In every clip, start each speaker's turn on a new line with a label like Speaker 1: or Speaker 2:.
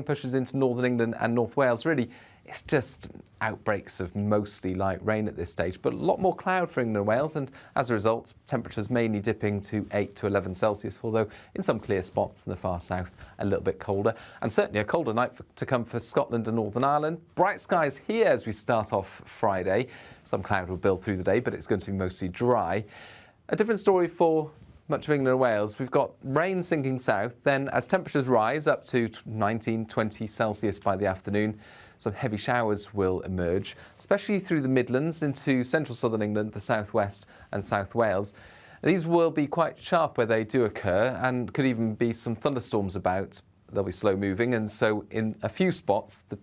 Speaker 1: Pushes into northern England and North Wales. Really, it's just outbreaks of mostly light rain at this stage, but a lot more cloud for England and Wales, and as a result, temperatures mainly dipping to 8 to 11 Celsius, although in some clear spots in the far south, a little bit colder, and certainly a colder night to come for Scotland and Northern Ireland. Bright skies here as we start off Friday. Some cloud will build through the day, but it's going to be mostly dry. A different story for much of England and Wales. We've got rain sinking south, then as temperatures rise up to 19, 20 Celsius by the afternoon, some heavy showers will emerge, especially through the Midlands into central southern England, the southwest and South Wales. These will be quite sharp where they do occur, and could even be some thunderstorms about. They'll be slow moving, and so in a few spots the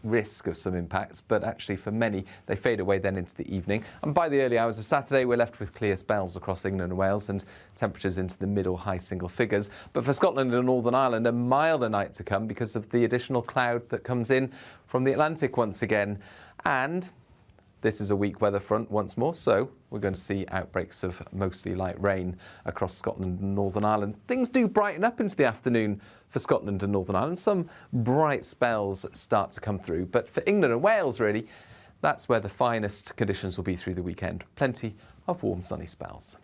Speaker 1: risk of some impacts, but actually for many they fade away then into the evening, and by the early hours of Saturday we're left with clear spells across England and Wales and temperatures into the mid or high single figures. But for Scotland and Northern Ireland, a milder night to come because of the additional cloud that comes in from the Atlantic once again, and this is a weak weather front once more, so we're going to see outbreaks of mostly light rain across Scotland and Northern Ireland. Things do brighten up into the afternoon for Scotland and Northern Ireland. Some bright spells start to come through, but for England and Wales, really, that's where the finest conditions will be through the weekend. Plenty of warm, sunny spells.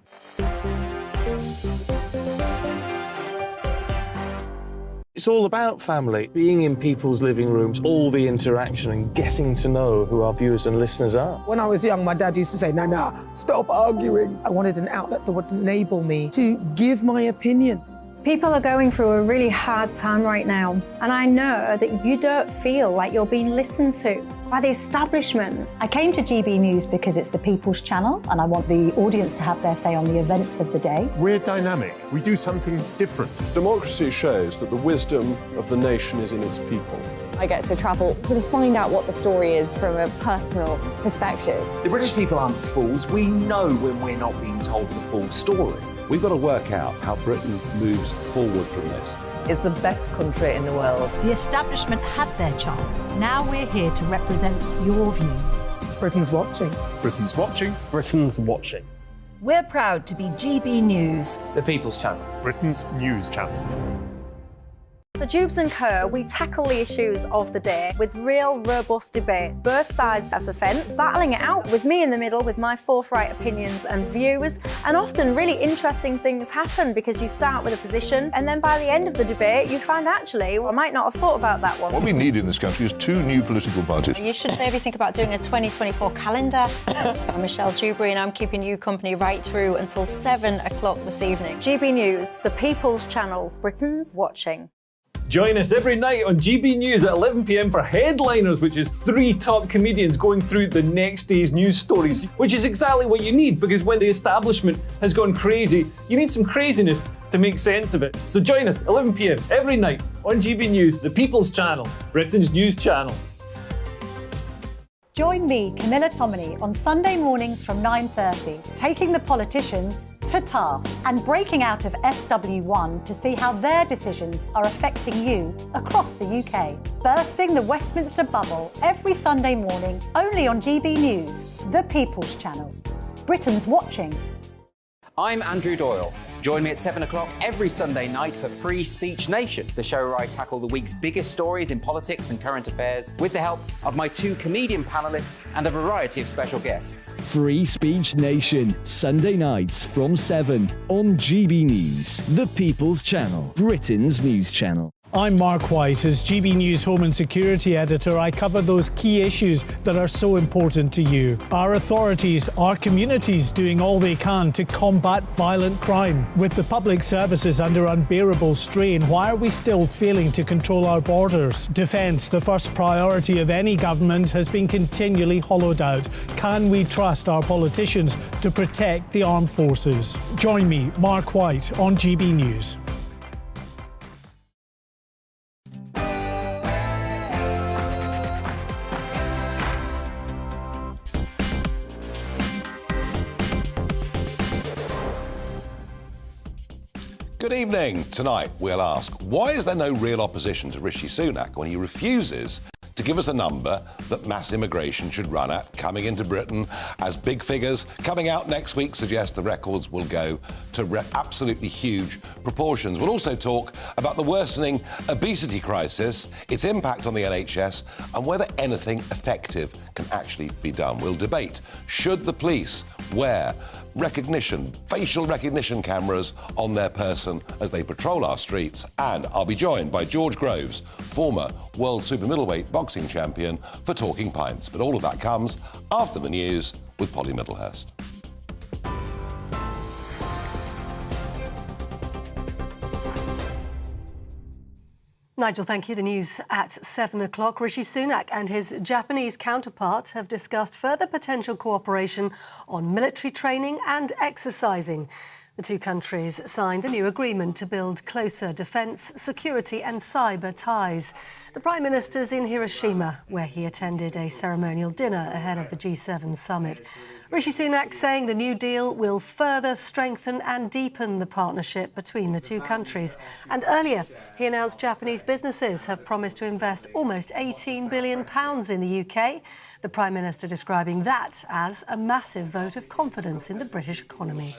Speaker 2: It's all about family, being in people's living rooms, all the interaction and getting to know who our viewers and listeners are.
Speaker 3: When I was young, my dad used to say, "Nana, stop arguing." I wanted an outlet that would enable me to give my opinion.
Speaker 4: People are going through a really hard time right now, and I know that you don't feel like you're being listened to by the establishment.
Speaker 5: I came to GB News because it's the People's Channel, and I want the audience to have their say on the events of the day.
Speaker 6: We're dynamic. We do something different.
Speaker 7: Democracy shows that the wisdom of the nation is in its people.
Speaker 8: I get to travel to find out what the story is from a personal perspective.
Speaker 9: The British people aren't fools. We know when we're not being told the full story.
Speaker 10: We've got to work out how Britain moves forward from this.
Speaker 11: It's the best country in the world.
Speaker 12: The establishment had their chance. Now we're here to represent your views.
Speaker 3: Britain's watching.
Speaker 6: Britain's watching.
Speaker 2: Britain's watching.
Speaker 12: We're proud to be GB News.
Speaker 9: The People's Channel.
Speaker 6: Britain's news channel.
Speaker 4: So Jubes and Co, we tackle the issues of the day with real robust debate, both sides of the fence, battling it out with me in the middle with my forthright opinions and views. And often really interesting things happen because you start with a position and then by the end of the debate you find actually, well, I might not have thought about that one.
Speaker 13: What we need in this country is 2 new political parties.
Speaker 14: You should maybe think about doing a 2024 calendar. I'm Michelle Dewberry and I'm keeping you company right through until 7 o'clock this evening.
Speaker 4: GB News, the People's Channel, Britain's watching.
Speaker 15: Join us every night on GB News at 11 p.m. for Headliners, which is 3 top comedians going through the next day's news stories, which is exactly what you need, because when the establishment has gone crazy, you need some craziness to make sense of it. So join us 11 p.m. every night on GB News, the People's Channel, Britain's news channel.
Speaker 5: Join me, Camilla Tominey, on Sunday mornings from 9:30, taking the politicians to task and breaking out of SW1 to see how their decisions are affecting you across the UK. Bursting the Westminster bubble every Sunday morning, only on GB News, the People's Channel. Britain's watching.
Speaker 9: I'm Andrew Doyle. Join me at 7 o'clock every Sunday night for Free Speech Nation, the show where I tackle the week's biggest stories in politics and current affairs with the help of my 2 comedian panellists and a variety of special guests.
Speaker 16: Free Speech Nation, Sunday nights from 7 on GB News, the People's Channel, Britain's news channel.
Speaker 17: I'm Mark White. As GB News Home and Security Editor, I cover those key issues that are so important to you. Our authorities, our communities doing all they can to combat violent crime. With the public services under unbearable strain, why are we still failing to control our borders? Defence, the first priority of any government, has been continually hollowed out. Can we trust our politicians to protect the armed forces? Join me, Mark White, on GB News.
Speaker 10: Good evening. Tonight we'll ask, why is there no real opposition to Rishi Sunak when he refuses
Speaker 18: to give us a number that mass immigration should run at coming into Britain, as big figures coming out next week suggest the records will go to absolutely huge proportions. We'll also talk about the worsening obesity crisis, its impact on the NHS, and whether anything effective can actually be done. We'll debate, should the police wear facial recognition cameras on their person as they patrol our streets? And I'll be joined by George Groves, former world super middleweight boxing champion, for Talking Pints. But all of that comes after the news with Polly Middlehurst.
Speaker 19: Nigel, thank you. The news at 7 o'clock. Rishi Sunak and his Japanese counterpart have discussed further potential cooperation on military training and exercising. The two countries signed a new agreement to build closer defence, security and cyber ties. The Prime Minister's in Hiroshima, where he attended a ceremonial dinner ahead of the G7 summit. Rishi Sunak saying the new deal will further strengthen and deepen the partnership between the two countries. And earlier, he announced Japanese businesses have promised to invest almost £18 billion in the UK. The Prime Minister describing that as a massive vote of confidence in the British economy.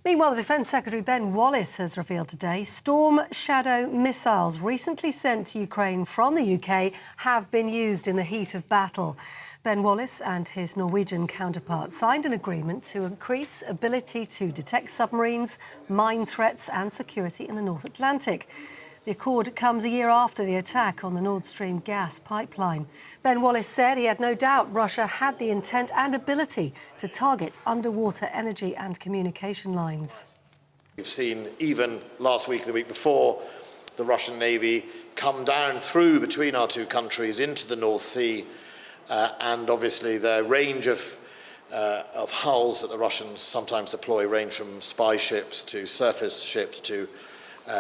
Speaker 19: Meanwhile, the Defence Secretary Ben Wallace has revealed today Storm Shadow missiles recently sent to Ukraine from the UK have been used in the heat of battle. Ben Wallace and his Norwegian counterpart signed an agreement to increase ability to detect submarines, mine threats and security in the North Atlantic. The accord comes a year after the attack on the Nord Stream gas pipeline. Ben Wallace said he had no doubt Russia had the intent and ability to target underwater energy and communication lines.
Speaker 20: We've seen, even last week and the week before, the Russian Navy come down through between our two countries into the North Sea, and obviously the range of hulls that the Russians sometimes deploy range from spy ships to surface ships to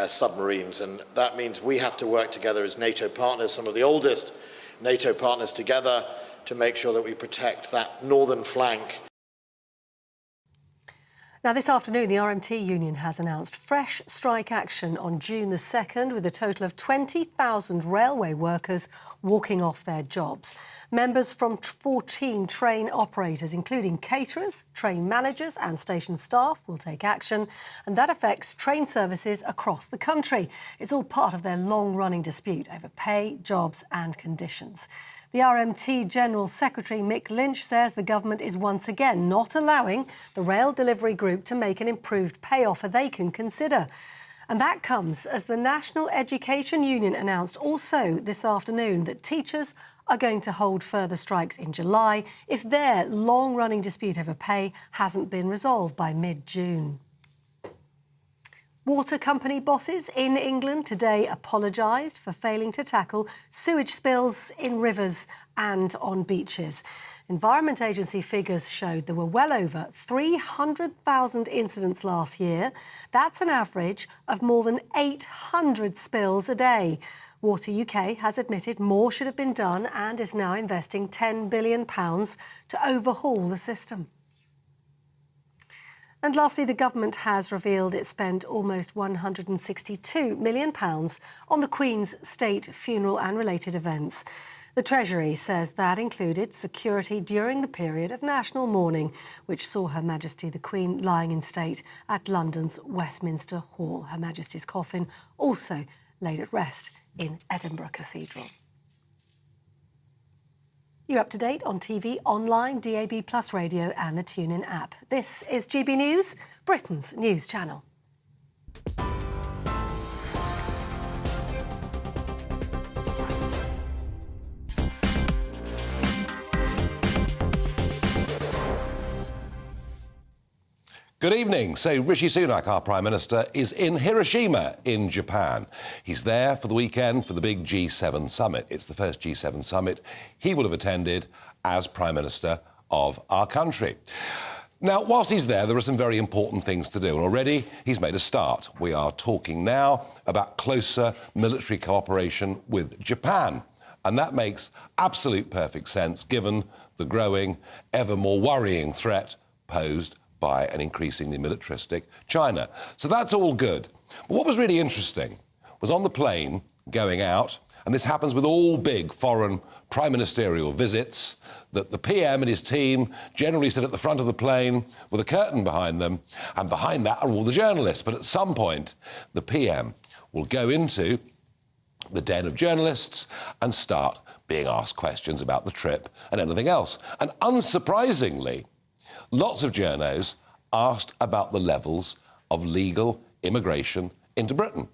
Speaker 20: submarines, and that means we have to work together as NATO partners, some of the oldest NATO partners together, to make sure that we protect that northern flank.
Speaker 19: Now, this afternoon, the RMT union has announced fresh strike action on June the 2nd, with a total of 20,000 railway workers walking off their jobs. Members from 14 train operators, including caterers, train managers and station staff, will take action, and that affects train services across the country. It's all part of their long-running dispute over pay, jobs and conditions. The RMT General Secretary Mick Lynch says the government is once again not allowing the rail delivery group to make an improved pay offer they can consider. And that comes as the National Education Union announced also this afternoon that teachers are going to hold further strikes in July if their long-running dispute over pay hasn't been resolved by mid-June. Water company bosses in England today apologised for failing to tackle sewage spills in rivers and on beaches. Environment Agency figures showed there were well over 300,000 incidents last year. That's an average of more than 800 spills a day. Water UK has admitted more should have been done and is now investing £10 billion to overhaul the system. And lastly, the government has revealed it spent almost £162 million on the Queen's state funeral and related events. The Treasury says that included security during the period of national mourning, which saw Her Majesty the Queen lying in state at London's Westminster Hall. Her Majesty's coffin also laid at rest in Edinburgh Cathedral. You're up to date on TV, online, DAB+ radio and the TuneIn app. This is GB News, Britain's news channel.
Speaker 18: Good evening. So Rishi Sunak, our Prime Minister, is in Hiroshima in Japan. He's there for the weekend for the big G7 summit. It's the first G7 summit he will have attended as Prime Minister of our country. Now, whilst he's there are some very important things to do, and already he's made a start. We are talking now about closer military cooperation with Japan, and that makes absolute perfect sense given the growing, ever more worrying threat posed by an increasingly militaristic China. So that's all good. But what was really interesting was on the plane going out, and this happens with all big foreign prime ministerial visits, that the PM and his team generally sit at the front of the plane with a curtain behind them, and behind that are all the journalists. But at some point, the PM will go into the den of journalists and start being asked questions about the trip and anything else. And unsurprisingly, lots of journos asked about the levels of legal immigration into Britain,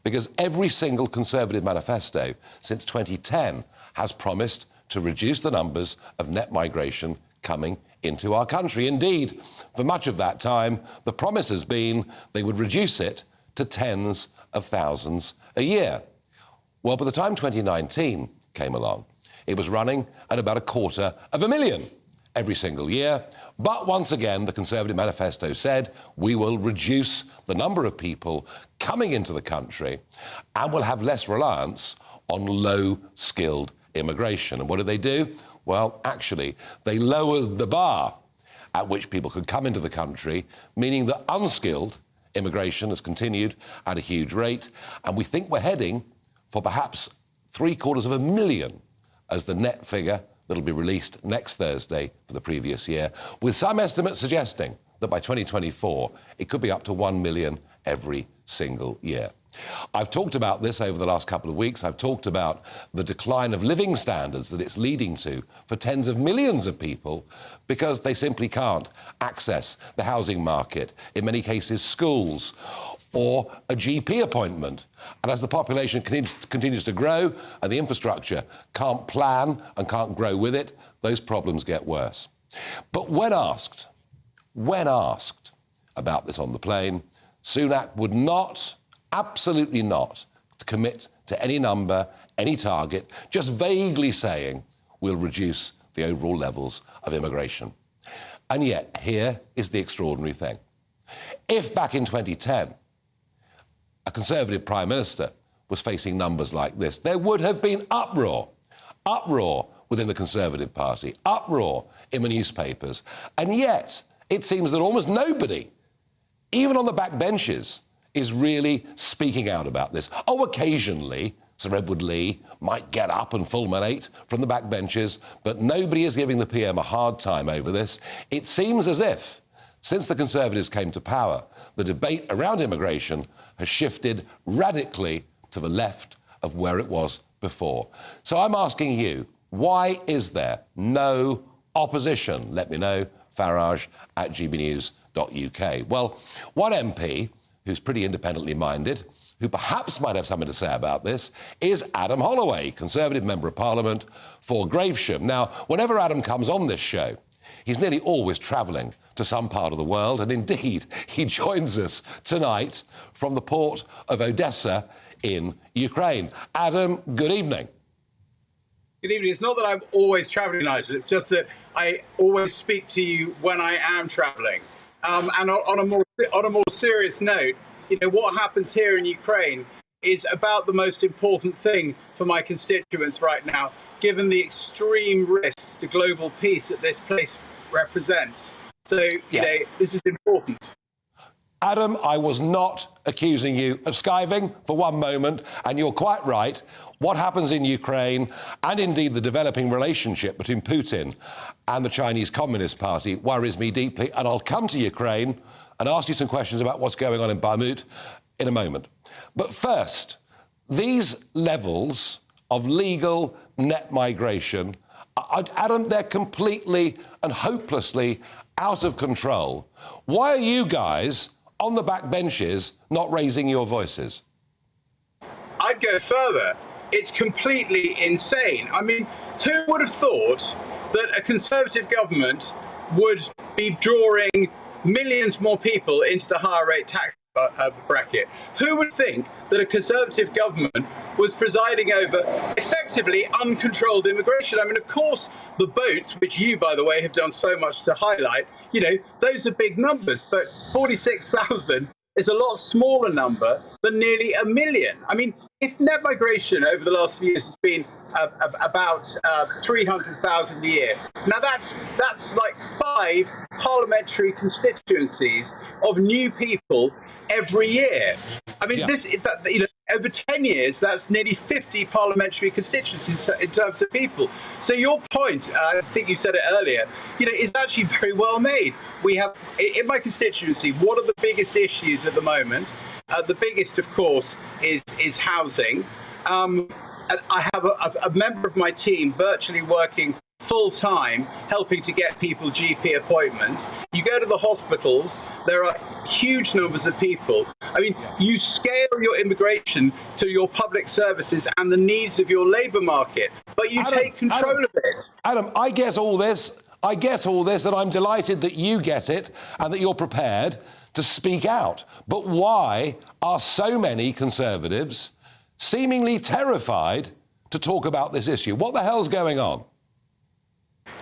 Speaker 18: because every single Conservative manifesto since 2010 has promised to reduce the numbers of net migration coming into our country. Indeed, for much of that time, the promise has been they would reduce it to tens of thousands a year. Well, by the time 2019 came along, it was running at about 250,000 every single year. But once again, the Conservative manifesto said we will reduce the number of people coming into the country and will have less reliance on low-skilled immigration. And what did they do? Well, actually, they lowered the bar at which people could come into the country, meaning that unskilled immigration has continued at a huge rate. And we think we're heading for perhaps 750,000 as the net figure that'll be released next Thursday for the previous year, with some estimates suggesting that by 2024, it could be up to 1 million every single year. I've talked about this over the last couple of weeks. I've talked about the decline of living standards that it's leading to for tens of millions of people because they simply can't access the housing market, in many cases schools, or a GP appointment. And as the population continues to grow and the infrastructure can't plan and can't grow with it, those problems get worse. But when asked about this on the plane, Sunak would not, absolutely not, commit to any number, any target, just vaguely saying we'll reduce the overall levels of immigration. And yet, here is the extraordinary thing. If back in 2010, a Conservative Prime Minister was facing numbers like this, there would have been uproar within the Conservative Party, uproar in the newspapers. And yet, it seems that almost nobody, even on the backbenches, is really speaking out about this. Oh, occasionally, Sir Edward Lee might get up and fulminate from the backbenches, but nobody is giving the PM a hard time over this. It seems as if, since the Conservatives came to power, the debate around immigration has shifted radically to the left of where it was before. So I'm asking you, why is there no opposition? Let me know, farage@gbnews.uk. Well, one MP who's pretty independently minded, who perhaps might have something to say about this, is Adam Holloway, Conservative Member of Parliament for Gravesham. Now, whenever Adam comes on this show, he's nearly always travelling to some part of the world, and indeed, he joins us tonight from the port of Odessa in Ukraine. Adam, good evening.
Speaker 21: Good evening. It's not that I'm always travelling, Nigel. It's just that I always speak to you when I am travelling. And on a more serious note, you know, what happens here in Ukraine is about the most important thing for my constituents right now, given the extreme risks to global peace that this place represents. So, you know, this is important.
Speaker 18: Adam, I was not accusing you of skiving for one moment, and you're quite right. What happens in Ukraine, and indeed the developing relationship between Putin and the Chinese Communist Party, worries me deeply, and I'll come to Ukraine and ask you some questions about what's going on in Bakhmut in a moment. But first, these levels of legal net migration, Adam, they're completely and hopelessly out of control. Why are you guys on the back benches not raising your voices?
Speaker 21: I'd go further. It's completely insane. I mean, who would have thought that a Conservative government would be drawing millions more people into the higher rate tax bracket? Who would think that a Conservative government was presiding over effectively uncontrolled immigration? I mean, of course, the boats, which you, by the way, have done so much to highlight, you know, those are big numbers, but 46,000 is a lot smaller number than nearly 1 million. I mean, if net migration over the last few years has been about 300,000 a year, now that's like 5 parliamentary constituencies of new people every year. I mean, over 10 years, that's nearly 50 parliamentary constituencies in terms of people. So your point, I think you said it earlier, is actually very well made. We have, in my constituency, what are the biggest issues at the moment? The biggest, of course, is housing. I have a member of my team virtually working full-time, helping to get people GP appointments. You go to the hospitals, there are huge numbers of people. I mean, you scale your immigration to your public services and the needs of your labour market, but you take control of it.
Speaker 18: Adam, I get all this, and I'm delighted that you get it and that you're prepared to speak out. But why are so many Conservatives seemingly terrified to talk about this issue? What the hell's going on?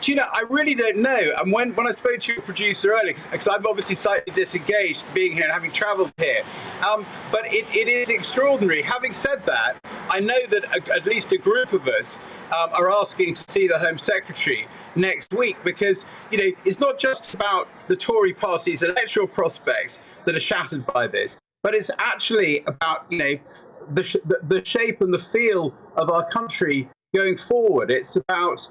Speaker 21: Do you know, I really don't know. And when I spoke to your producer earlier, because I'm obviously slightly disengaged being here and having travelled here, but it is extraordinary. Having said that, I know that at least a group of us are asking to see the Home Secretary next week because, it's not just about the Tory party's electoral prospects that are shattered by this, but it's actually about, the shape and the feel of our country going forward. It's about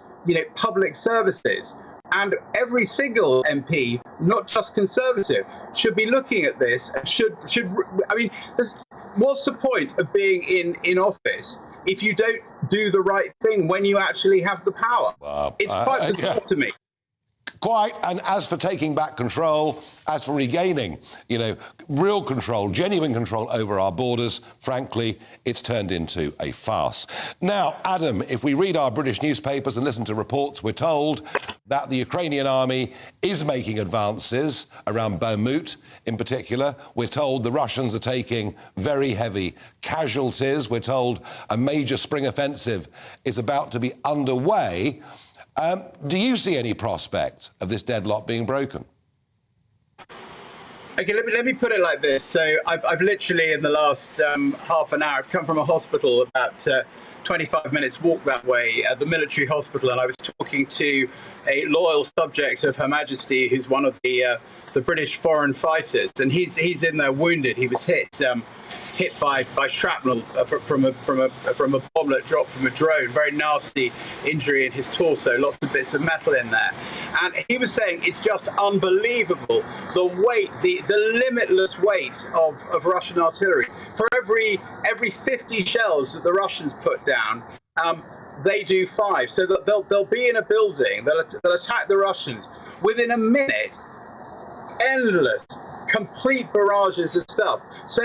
Speaker 21: public services, and every single MP, not just Conservative, should be looking at this and should. I mean, what's the point of being in office if you don't do the right thing when you actually have the power? It's quite bizarre to me.
Speaker 18: Quite. And as for taking back control, as for regaining, real control, genuine control over our borders, frankly, it's turned into a farce. Now, Adam, if we read our British newspapers and listen to reports, we're told that the Ukrainian army is making advances around Bakhmut in particular. We're told the Russians are taking very heavy casualties. We're told a major spring offensive is about to be underway. Do you see any prospect of this deadlock being broken?
Speaker 21: Okay, let me put it like this. So I've literally, in the last half an hour, I've come from a hospital about 25 minutes walk that way, the military hospital, and I was talking to a loyal subject of Her Majesty, who's one of the British foreign fighters, and he's in there wounded. He was hit by shrapnel from a bomblet dropped from a drone. Very nasty injury in his torso, lots of bits of metal in there. And he was saying it's just unbelievable, the weight, the limitless weight of Russian artillery. For every 50 shells that the Russians put down, they do 5. So that they'll be in a building, they'll attack the Russians. Within a minute, endless, complete barrages of stuff. So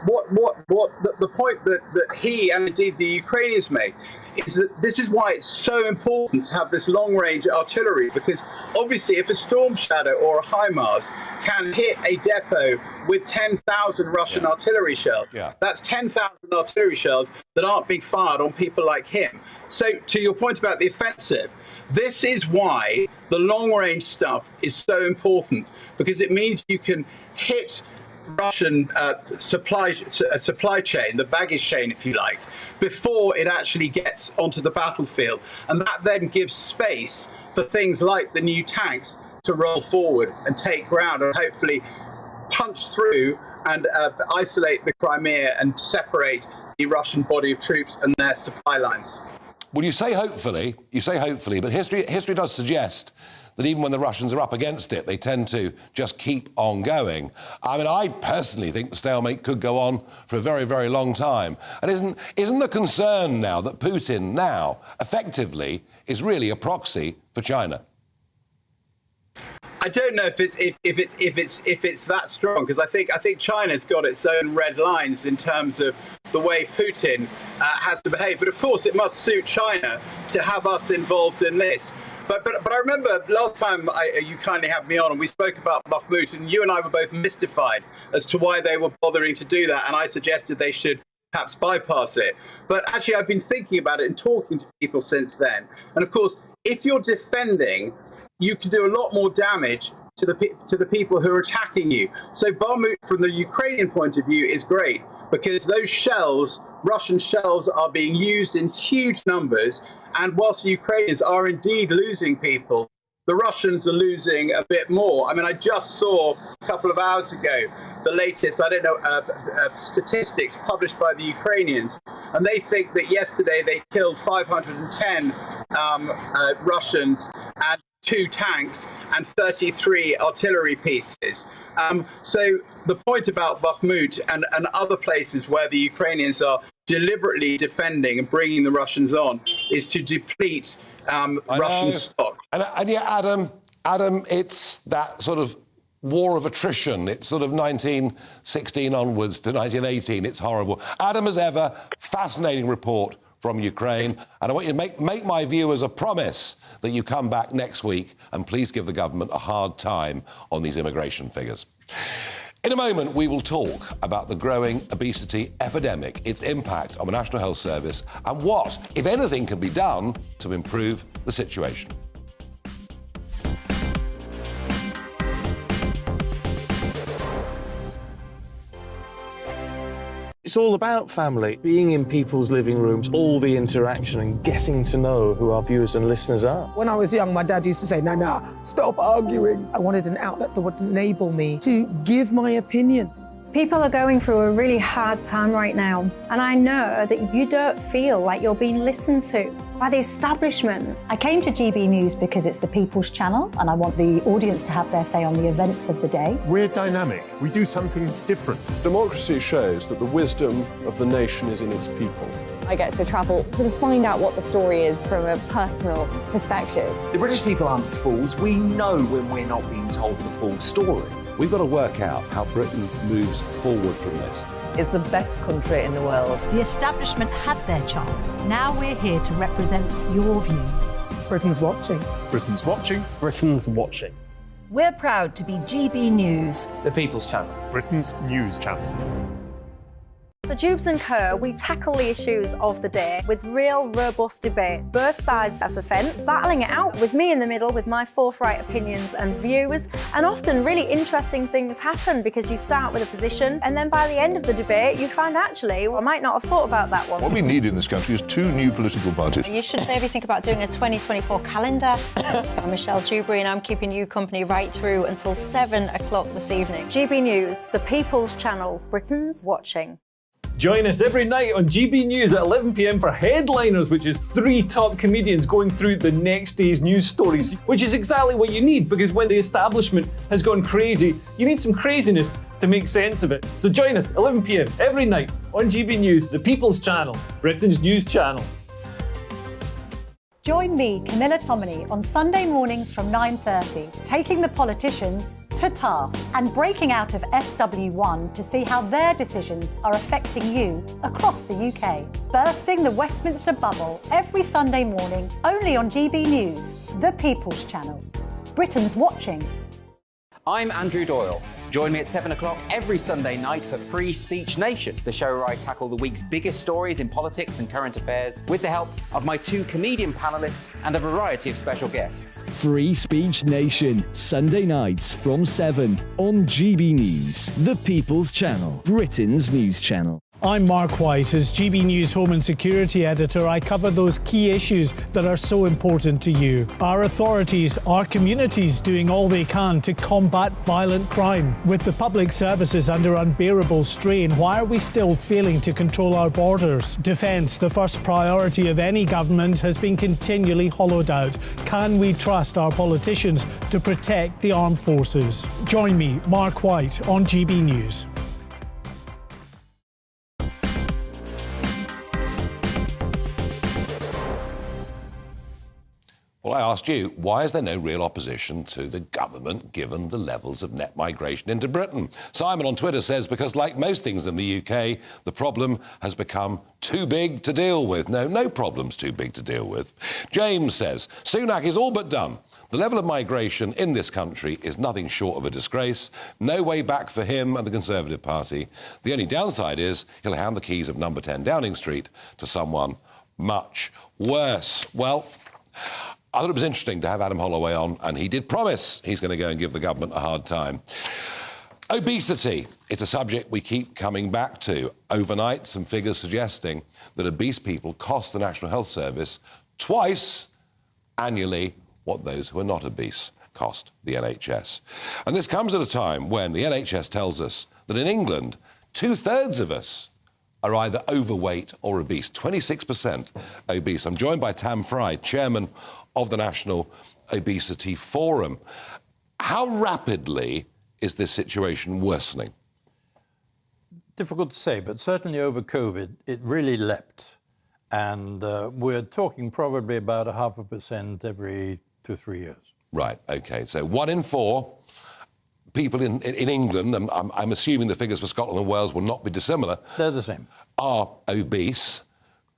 Speaker 21: the point that he and indeed the Ukrainians make is that this is why it's so important to have this long-range artillery, because obviously if a Storm Shadow or a HIMARS can hit a depot with 10,000 Russian artillery shells, that's 10,000 artillery shells that aren't being fired on people like him. So to your point about the offensive, this is why the long-range stuff is so important, because it means you can hit Russian supply chain, the baggage chain, if you like, before it actually gets onto the battlefield. And that then gives space for things like the new tanks to roll forward and take ground and hopefully punch through and isolate the Crimea and separate the Russian body of troops and their supply lines.
Speaker 18: Well, you say hopefully, but history does suggest that even when the Russians are up against it, they tend to just keep on going. I mean, I personally think the stalemate could go on for a very, very long time. And isn't the concern now that Putin now effectively is really a proxy for China?
Speaker 21: I don't know if it's that strong, because I think China's got its own red lines in terms of the way Putin has to behave. But of course, it must suit China to have us involved in this. But I remember last time you kindly had me on and we spoke about Bakhmut, and you and I were both mystified as to why they were bothering to do that, and I suggested they should perhaps bypass it. But actually, I've been thinking about it and talking to people since then. And of course, if you're defending, you can do a lot more damage to the people who are attacking you. So Bakhmut, from the Ukrainian point of view, is great, because those shells, Russian shells, are being used in huge numbers. And whilst the Ukrainians are indeed losing people, the Russians are losing a bit more. I mean, I just saw a couple of hours ago the latest, statistics published by the Ukrainians, and they think that yesterday they killed 510 Russians and 2 tanks and 33 artillery pieces. So the point about Bakhmut and other places where the Ukrainians are deliberately defending and bringing the Russians on is to deplete Russian stock.
Speaker 18: And yet, Adam, it's that sort of war of attrition. It's sort of 1916 onwards to 1918. It's horrible. Adam, as ever, fascinating report from Ukraine. And I want you to make my viewers a promise that you come back next week and please give the government a hard time on these immigration figures. In a moment, we will talk about the growing obesity epidemic, its impact on the National Health Service, and what, if anything, can be done to improve the situation.
Speaker 2: It's all about family, being in people's living rooms, all the interaction and getting to know who our viewers and listeners are.
Speaker 3: When I was young, my dad used to say, "Nana, stop arguing." I wanted an outlet that would enable me to give my opinion.
Speaker 4: People are going through a really hard time right now, and I know that you don't feel like you're being listened to by the establishment.
Speaker 5: I came to GB News because it's the People's Channel, and I want the audience to have their say on the events of the day.
Speaker 6: We're dynamic. We do something different.
Speaker 7: Democracy shows that the wisdom of the nation is in its people.
Speaker 8: I get to travel to find out what the story is from a personal perspective.
Speaker 1: The British people aren't fools. We know when we're not being told the full story.
Speaker 10: We've got to work out how Britain moves forward from this.
Speaker 11: It's the best country in the world.
Speaker 12: The establishment had their chance. Now we're here to represent your views.
Speaker 3: Britain's watching.
Speaker 6: Britain's watching.
Speaker 2: Britain's watching.
Speaker 12: We're proud to be GB News.
Speaker 1: The People's Channel.
Speaker 6: Britain's news channel.
Speaker 4: So Jubes and Co, we tackle the issues of the day with real robust debate, both sides of the fence, battling it out with me in the middle with my forthright opinions and views. And often really interesting things happen because you start with a position and then by the end of the debate you find actually, well, I might not have thought about that one.
Speaker 13: What we need in this country is 2 new political parties.
Speaker 14: You should maybe think about doing a 2024 calendar. I'm Michelle Dewberry and I'm keeping you company right through until 7 o'clock this evening.
Speaker 4: GB News, the People's Channel, Britain's watching.
Speaker 15: Join us every night on GB News at 11 p.m. for Headliners, which is 3 top comedians going through the next day's news stories, which is exactly what you need because when the establishment has gone crazy, you need some craziness to make sense of it. So join us 11 p.m. every night on GB News, the People's Channel, Britain's news channel.
Speaker 5: Join me, Camilla Tominey, on Sunday mornings from 9:30, taking the politicians to task and breaking out of SW1 to see how their decisions are affecting you across the UK. Bursting the Westminster bubble every Sunday morning, only on GB News, the People's Channel. Britain's watching.
Speaker 9: I'm Andrew Doyle. Join me at 7 o'clock every Sunday night for Free Speech Nation, the show where I tackle the week's biggest stories in politics and current affairs with the help of my 2 comedian panellists and a variety of special guests.
Speaker 16: Free Speech Nation, Sunday nights from 7 on GB News, the People's Channel, Britain's news channel.
Speaker 17: I'm Mark White. As GB News Home and Security Editor, I cover those key issues that are so important to you. Our authorities, our communities doing all they can to combat violent crime. With the public services under unbearable strain, why are we still failing to control our borders? Defence, the first priority of any government, has been continually hollowed out. Can we trust our politicians to protect the armed forces? Join me, Mark White, on GB News.
Speaker 18: Well, I asked you, why is there no real opposition to the government given the levels of net migration into Britain? Simon on Twitter says, because like most things in the UK, the problem has become too big to deal with. No problem's too big to deal with. James says, Sunak is all but done. The level of migration in this country is nothing short of a disgrace. No way back for him and the Conservative Party. The only downside is he'll hand the keys of number 10 Downing Street to someone much worse. Well, I thought it was interesting to have Adam Holloway on, and he did promise he's going to go and give the government a hard time. Obesity. It's a subject we keep coming back to. Overnight, some figures suggesting that obese people cost the National Health Service twice annually what those who are not obese cost the NHS. And this comes at a time when the NHS tells us that in England, 2/3 of us are either overweight or obese, 26% obese. I'm joined by Tam Fry, chairman of the National Obesity Forum. How rapidly is this situation worsening?
Speaker 20: Difficult to say, but certainly over COVID, it really leapt. And we're talking probably about 0.5% every 2 or 3 years.
Speaker 18: Right, OK. So 1 in 4 people in England, I'm assuming the figures for Scotland and Wales will not be dissimilar.
Speaker 20: They're the same. Are
Speaker 18: obese.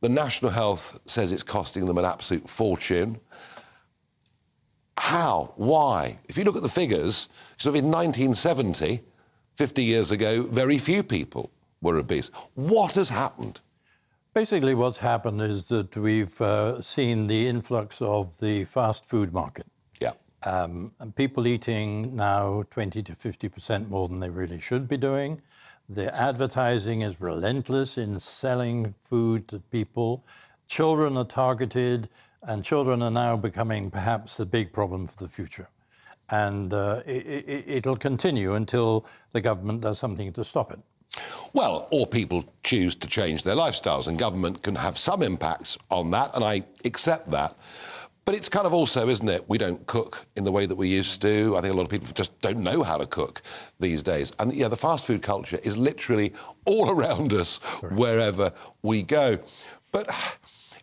Speaker 18: The National Health says it's costing them an absolute fortune. How? Why? If you look at the figures, sort of in 1970, 50 years ago, very few people were obese. What has happened?
Speaker 20: Basically, what's happened is that we've seen the influx of the fast food market.
Speaker 18: Yeah.
Speaker 20: And people eating now 20 to 50% more than they really should be doing. The advertising is relentless in selling food to people. Children are targeted, and children are now becoming perhaps the big problem for the future. And it'll continue until the government does something to stop it.
Speaker 18: Well, or people choose to change their lifestyles, and government can have some impact on that, and I accept that. But it's kind of also, isn't it, we don't cook in the way that we used to. I think a lot of people just don't know how to cook these days. And yeah, the fast food culture is literally all around us, wherever we go. But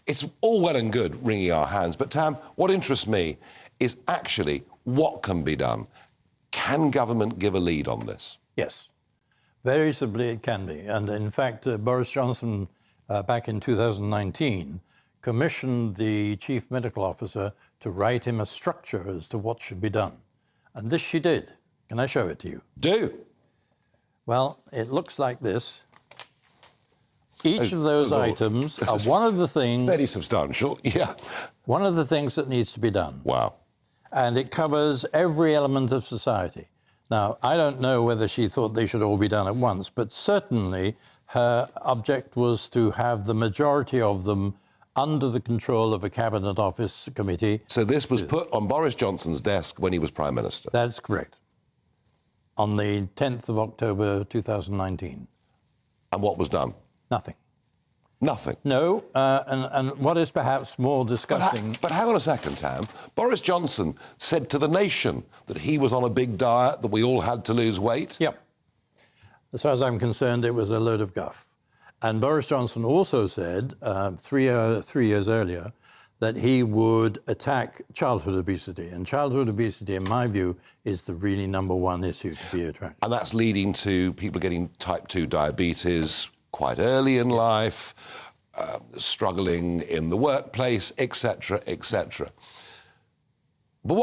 Speaker 18: it's all well and good wringing our hands. But Tam, what interests me is actually what can be done. Can government give a lead on this?
Speaker 20: Yes. Very simply, it can be. And in fact, Boris Johnson, back in 2019, commissioned the chief medical officer to write him a structure as to what should be done. And this she did. Can I show it to you?
Speaker 18: Do.
Speaker 20: Well, it looks like this. Each of those items are one of the things...
Speaker 18: Very substantial, yeah.
Speaker 20: One of the things that needs to be done.
Speaker 18: Wow.
Speaker 20: And it covers every element of society. Now, I don't know whether she thought they should all be done at once, but certainly her object was to have the majority of them under the control of a Cabinet Office committee.
Speaker 18: So this was put on Boris Johnson's desk when he was Prime Minister?
Speaker 20: That's correct. On the 10th of October 2019.
Speaker 18: And what was done?
Speaker 20: Nothing.
Speaker 18: Nothing?
Speaker 20: No, and what is perhaps more disgusting...
Speaker 18: But hang on a second, Tam. Boris Johnson said to the nation that he was on a big diet, that we all had to lose weight?
Speaker 20: Yep. As far as I'm concerned, it was a load of guff. And Boris Johnson also said, 3 years earlier, that he would attack childhood obesity. And childhood obesity, in my view, is the really #1 issue to be attacked.
Speaker 18: And that's leading to people getting type 2 diabetes quite early in life, struggling in the workplace, etc., etc. But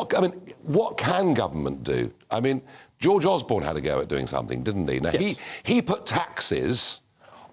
Speaker 18: what can government do? I mean, George Osborne had a go at doing something, didn't he? Now,
Speaker 20: yes.
Speaker 18: he put taxes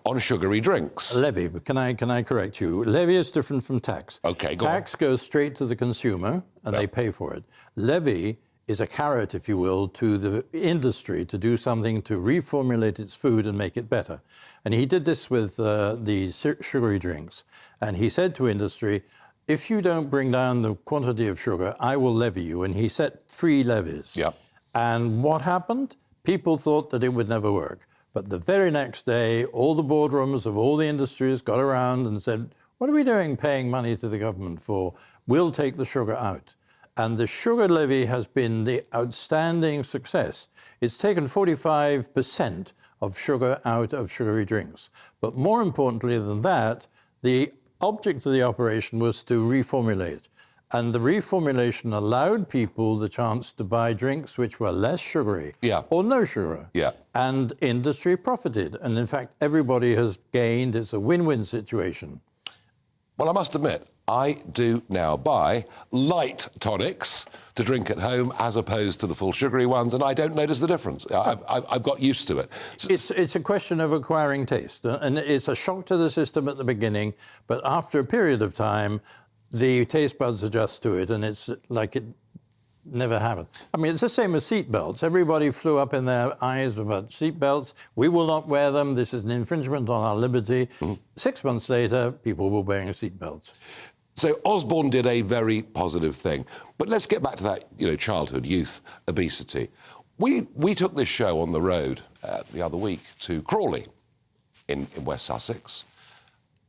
Speaker 18: on sugary drinks.
Speaker 20: Levy, but can I correct you? Levy is different from tax.
Speaker 18: OK, go on.
Speaker 20: Tax goes straight to the consumer, and they pay for it. Levy is a carrot, if you will, to the industry to do something to reformulate its food and make it better. And he did this with the sugary drinks. And he said to industry, if you don't bring down the quantity of sugar, I will levy you. And he set 3 levies.
Speaker 18: Yep.
Speaker 20: And what happened? People thought that it would never work. But the very next day, all the boardrooms of all the industries got around and said, what are we doing paying money to the government for? We'll take the sugar out. And the sugar levy has been the outstanding success. It's taken 45% of sugar out of sugary drinks. But more importantly than that, the object of the operation was to reformulate. And the reformulation allowed people the chance to buy drinks which were less sugary or no sugar.
Speaker 18: Yeah.
Speaker 20: And industry profited. And in fact, everybody has gained. It's a win-win situation.
Speaker 18: Well, I must admit, I do now buy light tonics to drink at home as opposed to the full sugary ones, and I don't notice the difference. I've got used to it.
Speaker 20: It's a question of acquiring taste, and it's a shock to the system at the beginning, but after a period of time, the taste buds adjust to it, and it's like it never happened. I mean, it's the same as seat belts. Everybody flew up in their eyes about seat belts. We will not wear them. This is an infringement on our liberty. 6 months later, people were wearing seat belts.
Speaker 18: So Osborne did a very positive thing. But let's get back to that, childhood, youth, obesity. We took this show on the road the other week to Crawley in West Sussex.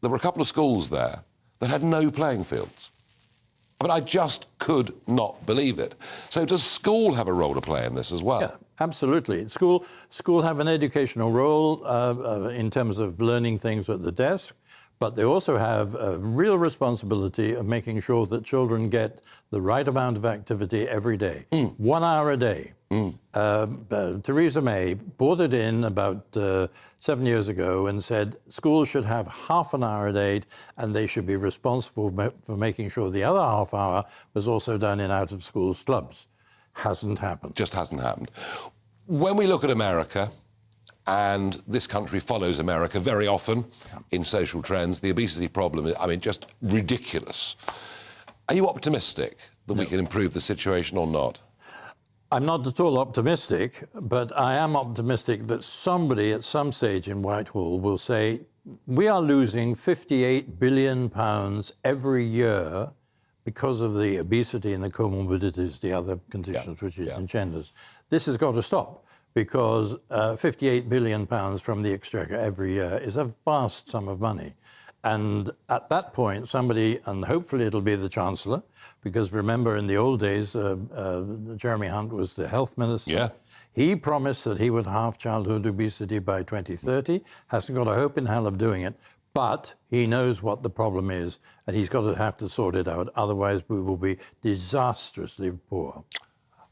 Speaker 18: There were a couple of schools there that had no playing fields. I mean, I just could not believe it. So does school have a role to play in this as well?
Speaker 20: Yeah, absolutely. School have an educational role in terms of learning things at the desk, but they also have a real responsibility of making sure that children get the right amount of activity every day. 1 hour a day. Theresa May brought it in about 7 years ago and said schools should have half an hour a day and they should be responsible for making sure the other half hour was also done in out-of-school clubs. Hasn't happened.
Speaker 18: Just hasn't happened. When we look at America, and this country follows America very often in social trends, the obesity problem is, just ridiculous. Are you optimistic that we can improve the situation or not?
Speaker 20: I'm not at all optimistic, but I am optimistic that somebody at some stage in Whitehall will say, we are losing £58 billion every year because of the obesity and the comorbidities, the other conditions which it engenders. This has got to stop, because £58 billion from the Exchequer every year is a vast sum of money. And at that point, somebody, and hopefully it'll be the Chancellor, because remember in the old days, Jeremy Hunt was the health minister.
Speaker 18: Yeah.
Speaker 20: He promised that he would halve childhood obesity by 2030. Hasn't got a hope in hell of doing it, but he knows what the problem is, and he's got to have to sort it out. Otherwise, we will be disastrously poor.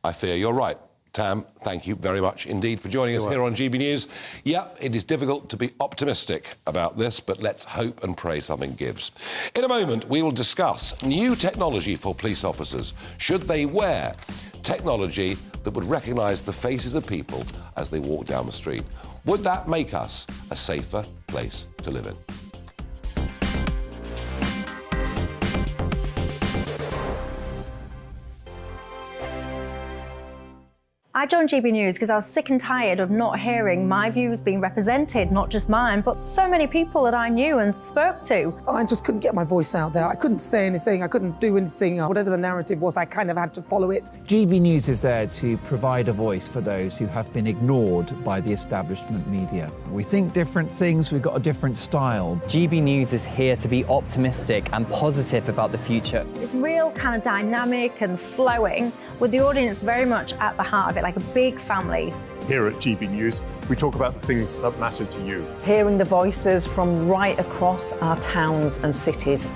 Speaker 18: I fear you're right. Tam, thank you very much indeed for joining us here on GB News. Yeah, it is difficult to be optimistic about this, but let's hope and pray something gives. In a moment, we will discuss new technology for police officers. Should they wear technology that would recognise the faces of people as they walk down the street? Would that make us a safer place to live in?
Speaker 4: I joined GB News because I was sick and tired of not hearing my views being represented, not just mine, but so many people that I knew and spoke to.
Speaker 3: I just couldn't get my voice out there. I couldn't say anything. I couldn't do anything. Whatever the narrative was, I kind of had to follow it.
Speaker 19: GB News is there to provide a voice for those who have been ignored by the establishment media. We think different things, we've got a different style.
Speaker 22: GB News is here to be optimistic and positive about the future.
Speaker 4: It's real kind of dynamic and flowing, with the audience very much at the heart of it, like a big family.
Speaker 6: Here at GB News, we talk about the things that matter to you.
Speaker 11: Hearing the voices from right across our towns and cities,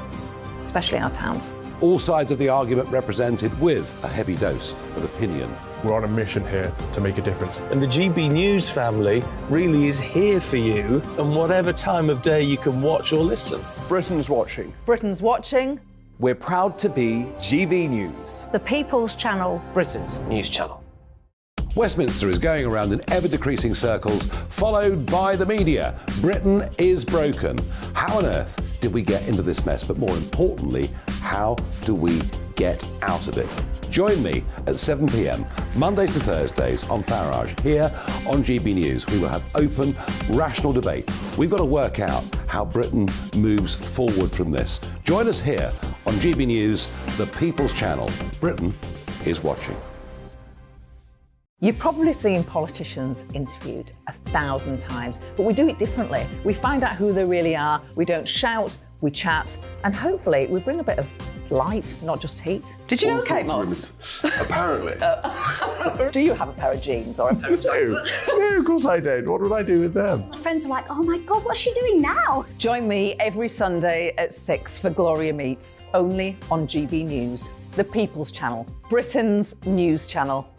Speaker 11: especially our towns.
Speaker 10: All sides of the argument represented with a heavy dose of opinion.
Speaker 6: We're on a mission here to make a difference.
Speaker 2: And the GB News family really is here for you, and whatever time of day you can watch or listen.
Speaker 1: Britain's watching.
Speaker 11: Britain's watching.
Speaker 1: We're proud to be GB News.
Speaker 4: The People's Channel.
Speaker 1: Britain's news channel.
Speaker 10: Westminster is going around in ever-decreasing circles, followed by the media. Britain is broken. How on earth did we get into this mess? But more importantly, how do we get out of it? Join me at 7 p.m, Mondays to Thursdays on Farage, here on GB News. We will have open, rational debate. We've got to work out how Britain moves forward from this. Join us here on GB News, the People's Channel. Britain is watching.
Speaker 11: You've probably seen politicians interviewed 1,000 times, but we do it differently. We find out who they really are, we don't shout, we chat, and hopefully we bring a bit of light, not just heat. Did you know Kate Moss?
Speaker 2: Apparently.
Speaker 11: Do you have a pair of jeans or a pair of jeans?
Speaker 6: No, of course I don't. What would I do with them?
Speaker 23: My friends are like, oh my God, what's she doing now?
Speaker 11: Join me every Sunday at 6 for Gloria Meets, only on GB News, the People's Channel, Britain's news channel.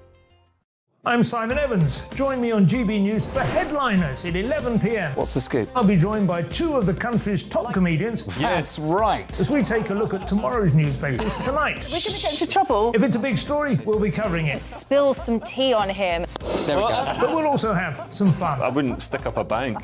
Speaker 17: I'm Simon Evans. Join me on GB News for Headliners at 11 p.m.
Speaker 1: What's the scoop?
Speaker 17: I'll be joined by two of the country's top comedians.
Speaker 24: That's right.
Speaker 17: As we take a look at tomorrow's newspapers tonight.
Speaker 23: We're going to get into trouble.
Speaker 17: If it's a big story, we'll be covering it.
Speaker 23: Spill some tea on him.
Speaker 24: There we go.
Speaker 17: But we'll also have some fun.
Speaker 15: I wouldn't stick up a bank.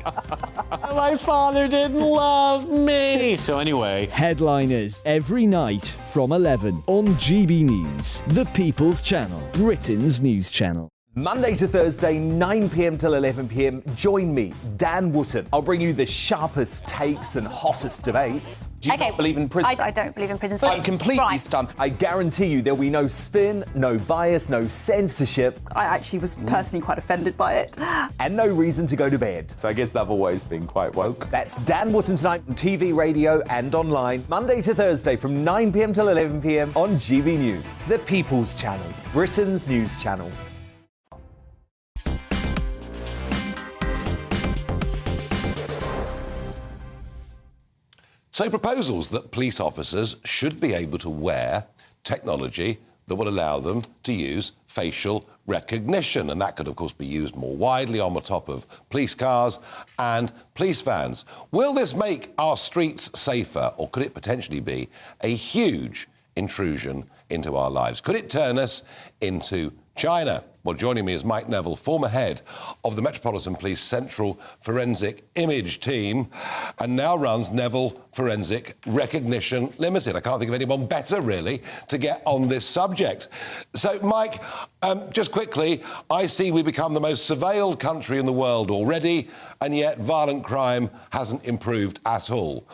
Speaker 24: My father didn't love me. So anyway.
Speaker 16: Headliners every night from 11 on GB News, the People's Channel, Britain's news channel.
Speaker 1: Monday to Thursday, 9 p.m. till 11 p.m. Join me, Dan Wootton. I'll bring you the sharpest takes and hottest debates. Do you not believe in prison?
Speaker 14: I don't believe in prisons.
Speaker 1: I'm completely stunned. I guarantee you there'll be no spin, no bias, no censorship.
Speaker 7: I actually was personally quite offended by it.
Speaker 1: And no reason to go to bed.
Speaker 8: So I guess they've always been quite woke.
Speaker 1: That's Dan Wootton tonight on TV, radio and online. Monday to Thursday from 9 p.m. till 11 p.m. on GB News. The People's Channel, Britain's news channel.
Speaker 18: So proposals that police officers should be able to wear technology that will allow them to use facial recognition. And that could, of course, be used more widely on the top of police cars and police vans. Will this make our streets safer, or could it potentially be a huge intrusion into our lives? Could it turn us into China? Well, joining me is Mike Neville, former head of the Metropolitan Police Central Forensic Image Team, and now runs Neville Forensic Recognition Limited. I can't think of anyone better, really, to get on this subject. So, Mike, just quickly, I see we become the most surveilled country in the world already, and yet violent crime hasn't improved at all.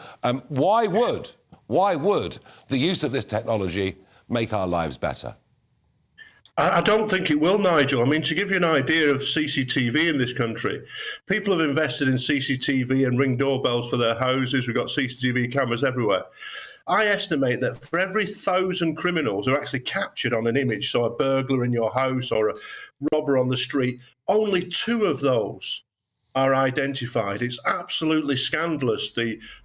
Speaker 18: Why would the use of this technology make our lives better?
Speaker 12: I don't think it will, Nigel. I mean, to give you an idea of CCTV in this country, people have invested in CCTV and Ring doorbells for their houses. We've got CCTV cameras everywhere. I estimate that for every 1,000 criminals who are actually captured on an image, so a burglar in your house or a robber on the street, only 2 of those are identified. It's absolutely scandalous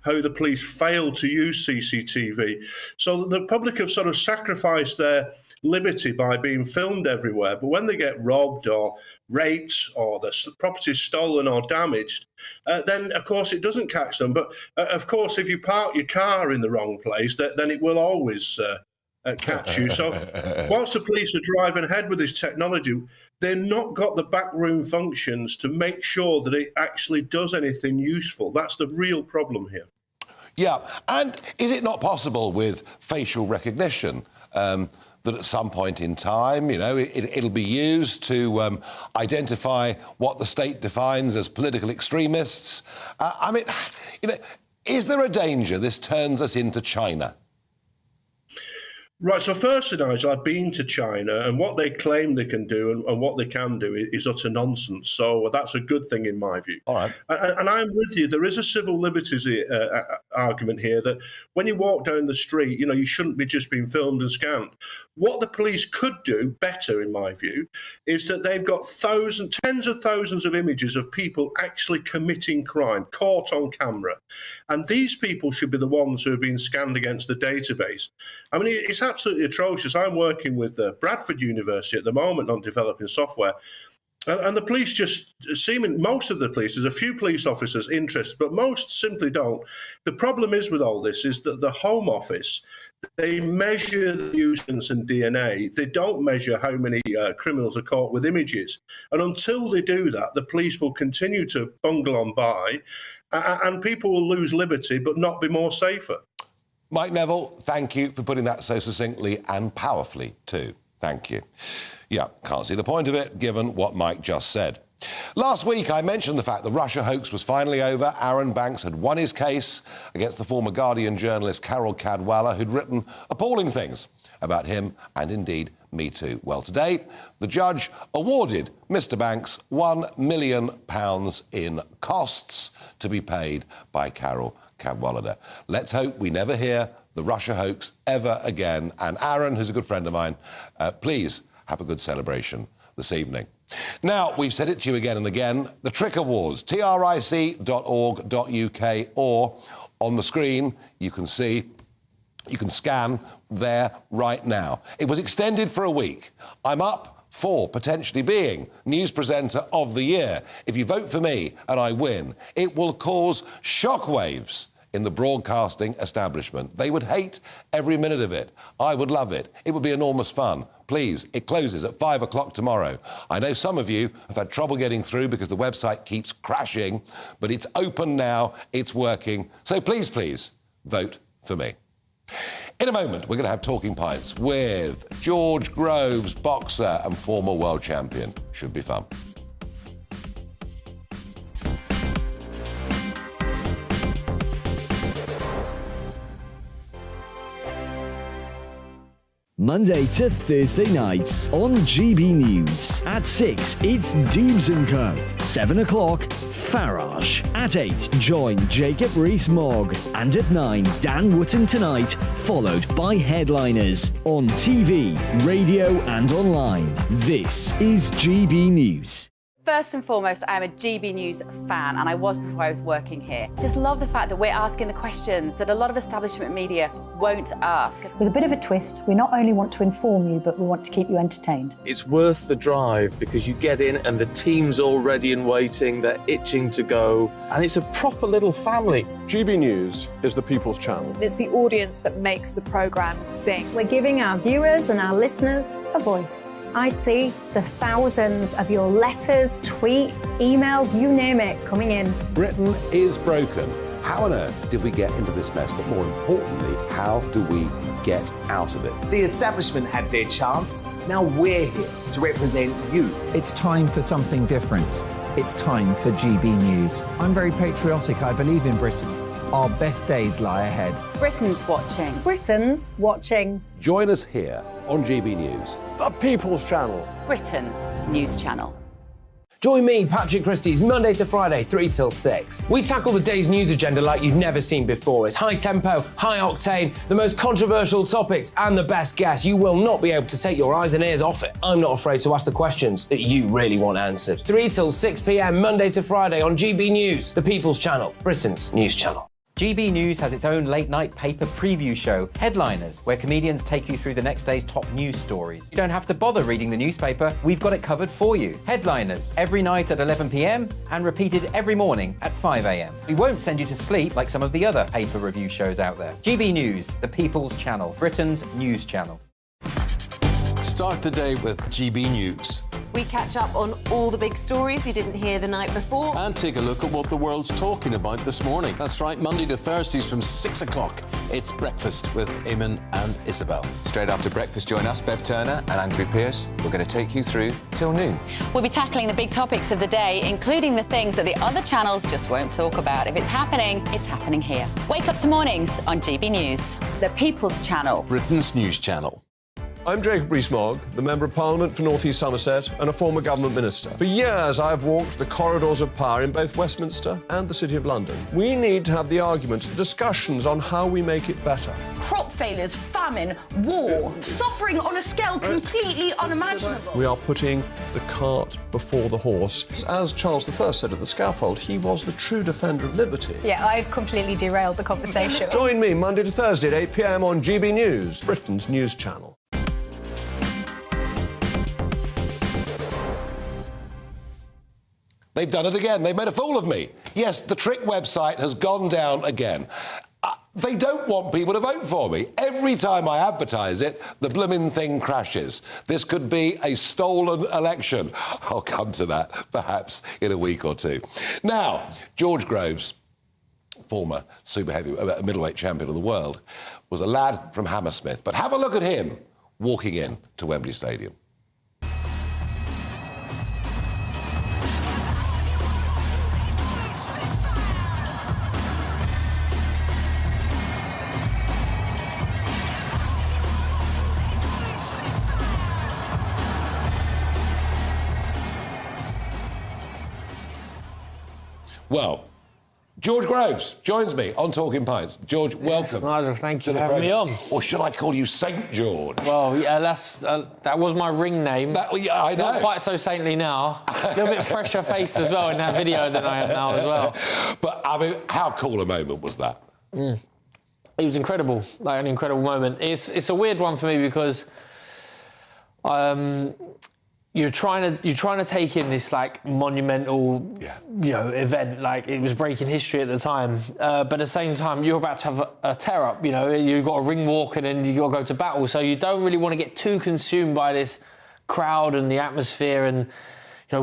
Speaker 12: how the police fail to use CCTV. So the public have sort of sacrificed their liberty by being filmed everywhere. But when they get robbed or raped or the property stolen or damaged, then, of course, it doesn't catch them. But, of course, if you park your car in the wrong place, then it will always catch you. So whilst the police are driving ahead with this technology, they've not got the backroom functions to make sure that it actually does anything useful. That's the real problem here.
Speaker 18: Yeah, and is it not possible with facial recognition that at some point in time, you know, it'll be used to identify what the state defines as political extremists? I mean, you know, is there a danger this turns us into China?
Speaker 12: Right, so firstly, Nigel, I've been to China, and what they claim they can do and what they can do is utter nonsense. So that's a good thing in my view.
Speaker 18: All right.
Speaker 12: And I'm with you. There is a civil liberties argument here that when you walk down the street, you know, you shouldn't be just being filmed and scanned. What the police could do better, in my view, is that they've got tens of thousands of images of people actually committing crime, caught on camera. And these people should be the ones who are being scanned against the database. I mean, it's absolutely atrocious. I'm working with Bradford University at the moment on developing software. And the police most of the police, there's a few police officers interested, but most simply don't. The problem is with all this is that the Home Office, they measure the usage and DNA. They don't measure how many criminals are caught with images. And until they do that, the police will continue to bungle on by, and people will lose liberty but not be more safer.
Speaker 18: Mike Neville, thank you for putting that so succinctly and powerfully too. Thank you. Yeah, can't see the point of it, given what Mike just said. Last week, I mentioned the fact the Russia hoax was finally over. Aaron Banks had won his case against the former Guardian journalist Carol Cadwalladr, who'd written appalling things about him and indeed me too. Well, today, the judge awarded Mr. Banks £1 million in costs to be paid by Carol Cadwalladr. Let's hope we never hear the Russia hoax ever again. And Aaron, who's a good friend of mine, please have a good celebration this evening. Now, we've said it to you again and again, the Trick Awards, tric.org.uk, or on the screen, you can scan there right now. It was extended for a week. I'm up for potentially being News Presenter of the Year. If you vote for me and I win, it will cause shockwaves in the broadcasting establishment. They would hate every minute of it. I would love it. It would be enormous fun. Please, it closes at 5 o'clock tomorrow. I know some of you have had trouble getting through because the website keeps crashing, but it's open now, it's working. So please, please, vote for me. In a moment, we're going to have Talking Pints with George Groves, boxer and former world champion. Should be fun.
Speaker 16: Monday to Thursday nights on GB News. At 6, it's Dubes & Co. 7 o'clock, Farage. At 8, join Jacob Rees-Mogg. And at 9, Dan Wootton Tonight, followed by Headliners. On TV, radio and online. This is GB News.
Speaker 5: First and foremost, I'm a GB News fan, and I was before I was working here. Just love the fact that we're asking the questions that a lot of establishment media won't ask.
Speaker 9: With a bit of a twist, we not only want to inform you, but we want to keep you entertained.
Speaker 2: It's worth the drive because you get in and the team's all ready and waiting, they're itching to go, and it's a proper little family.
Speaker 6: GB News is the People's Channel.
Speaker 13: It's the audience that makes the programme sing.
Speaker 4: We're giving our viewers and our listeners a voice. I see the thousands of your letters, tweets, emails, you name it, coming in.
Speaker 10: Britain is broken. How on earth did we get into this mess? But more importantly, how do we get out of it?
Speaker 1: The establishment had their chance. Now we're here to represent you.
Speaker 19: It's time for something different. It's time for GB News. I'm very patriotic. I believe in Britain. Our best days lie ahead.
Speaker 5: Britain's watching.
Speaker 4: Britain's watching.
Speaker 10: Join us here on GB News.
Speaker 6: The People's Channel.
Speaker 5: Britain's news channel.
Speaker 21: Join me, Patrick Christie's, Monday to Friday, 3 till 6. We tackle the day's news agenda like you've never seen before. It's high tempo, high octane, the most controversial topics, and the best guests. You will not be able to take your eyes and ears off it. I'm not afraid to ask the questions that you really want answered. 3 till 6 p.m, Monday to Friday on GB News, the People's Channel, Britain's news channel.
Speaker 25: GB News has its own late-night paper preview show, Headliners, where comedians take you through the next day's top news stories. You don't have to bother reading the newspaper, we've got it covered for you. Headliners, every night at 11 p.m, and repeated every morning at 5 a.m. We won't send you to sleep like some of the other paper review shows out there. GB News, the People's Channel, Britain's news channel.
Speaker 26: Start the day with GB News.
Speaker 27: We catch up on all the big stories you didn't hear the night before.
Speaker 26: And take a look at what the world's talking about this morning. That's right, Monday to Thursdays from 6 o'clock. It's Breakfast with Eamon and Isabel.
Speaker 28: Straight after breakfast, join us, Bev Turner and Andrew Pearce. We're going to take you through till noon.
Speaker 5: We'll be tackling the big topics of the day, including the things that the other channels just won't talk about. If it's happening here. Wake up to mornings on GB News, the People's Channel.
Speaker 26: Britain's news channel.
Speaker 6: I'm Jacob Rees-Mogg, the Member of Parliament for North East Somerset and a former government minister. For years, I've walked the corridors of power in both Westminster and the City of London. We need to have the arguments, the discussions on how we make it better.
Speaker 29: Crop failures, famine, war, suffering on a scale completely unimaginable.
Speaker 6: We are putting the cart before the horse. As Charles I said at the scaffold, he was the true defender of liberty.
Speaker 27: Yeah, I've completely derailed the conversation.
Speaker 6: Join me Monday to Thursday at 8 p.m. on GB News, Britain's news channel.
Speaker 18: They've done it again. They've made a fool of me. Yes, the Trick website has gone down again. They don't want people to vote for me. Every time I advertise it, the blooming thing crashes. This could be a stolen election. I'll come to that, perhaps, in a week or two. Now, George Groves, former middleweight champion of the world, was a lad from Hammersmith. But have a look at him walking in to Wembley Stadium. Well, George Groves joins me on Talking Pints. George, welcome.
Speaker 30: Nigel, thank you for having me on.
Speaker 18: Or should I call you Saint George?
Speaker 30: Well, yeah, that was my ring name.
Speaker 18: Yeah, I know.
Speaker 30: Not quite so saintly now. A little bit fresher faced as well in that video than I am now as well.
Speaker 18: But, I mean, how cool a moment was that?
Speaker 30: It was incredible, like an incredible moment. It's a weird one for me because you're trying to take in this like monumental, event. Like it was breaking history at the time, but at the same time you're about to have a tear up. You've got a ring walk and then you got to go to battle. So you don't really want to get too consumed by this crowd and the atmosphere and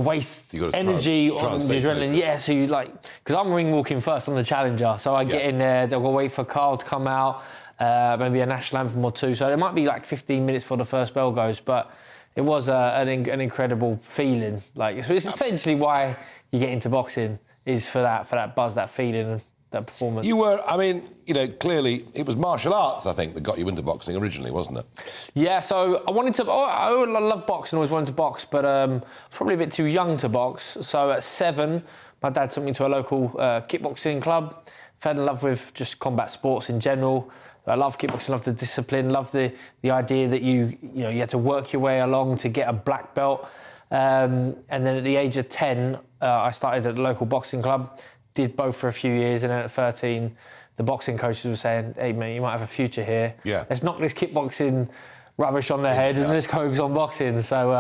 Speaker 30: waste energy on the adrenaline. Yeah, so because I'm ring walking first, I'm the challenger. So I get in there, they'll go wait for Carl to come out. maybe a national anthem or two. So it might be like 15 minutes before the first bell goes, but it was an incredible feeling. Like, so it's essentially why you get into boxing, is for that buzz, that feeling, that performance.
Speaker 18: You were, I mean, you know, clearly it was martial arts, I think, that got you into boxing originally, wasn't it?
Speaker 30: Yeah, so I wanted to... I love boxing, always wanted to box, but I was probably a bit too young to box. So at 7, my dad took me to a local kickboxing club. Fell in love with just combat sports in general. I love kickboxing, love the discipline, love the idea that you had to work your way along to get a black belt. And then at the age of 10, I started at a local boxing club, did both for a few years, and then at 13, the boxing coaches were saying, "Hey, mate, you might have a future here.
Speaker 18: Yeah.
Speaker 30: Let's knock this kickboxing rubbish on their head and let's focus on boxing." So,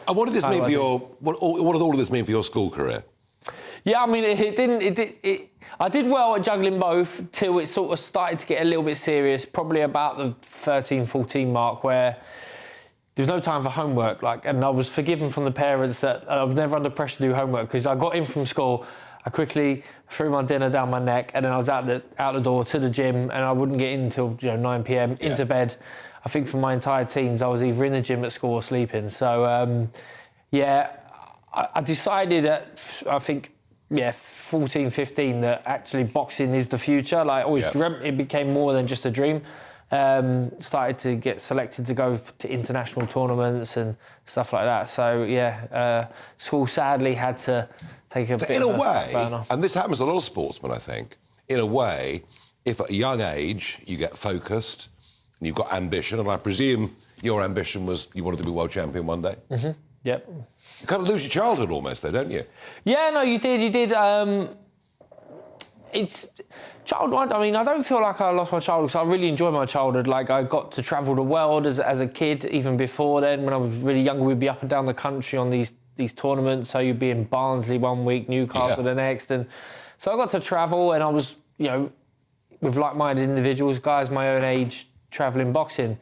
Speaker 18: and what did this mean for your? What did all of this mean for your school career?
Speaker 30: Yeah, I mean, I did well at juggling both till it sort of started to get a little bit serious, probably about the 13, 14 mark, where there was no time for homework. And I was forgiven from the parents that I was never under pressure to do homework, because I got in from school, I quickly threw my dinner down my neck, and then I was out the door to the gym, and I wouldn't get in until 9 p.m. into bed. I think for my entire teens, I was either in the gym at school or sleeping. So, I decided at, I think, 14, 15, that actually boxing is the future. Like, I always dreamt it became more than just a dream. Started to get selected to go to international tournaments and stuff like that. So, school sadly had to take a bit
Speaker 18: in
Speaker 30: of
Speaker 18: a way,
Speaker 30: burner.
Speaker 18: and this happens to a lot of sportsmen, I think, in a way, if at a young age you get focused and you've got ambition, and I presume your ambition was you wanted to be world champion one day?
Speaker 30: Mm-hmm. Yep.
Speaker 18: You kind of lose your childhood almost, though, don't you?
Speaker 30: Yeah, no, you did. It's childhood. I mean, I don't feel like I lost my childhood, because I really enjoyed my childhood. Like, I got to travel the world as a kid. Even before then, when I was really young, we'd be up and down the country on these tournaments. So you'd be in Barnsley one week, Newcastle the next, and so I got to travel, and I was, with like-minded individuals, guys my own age, traveling boxing.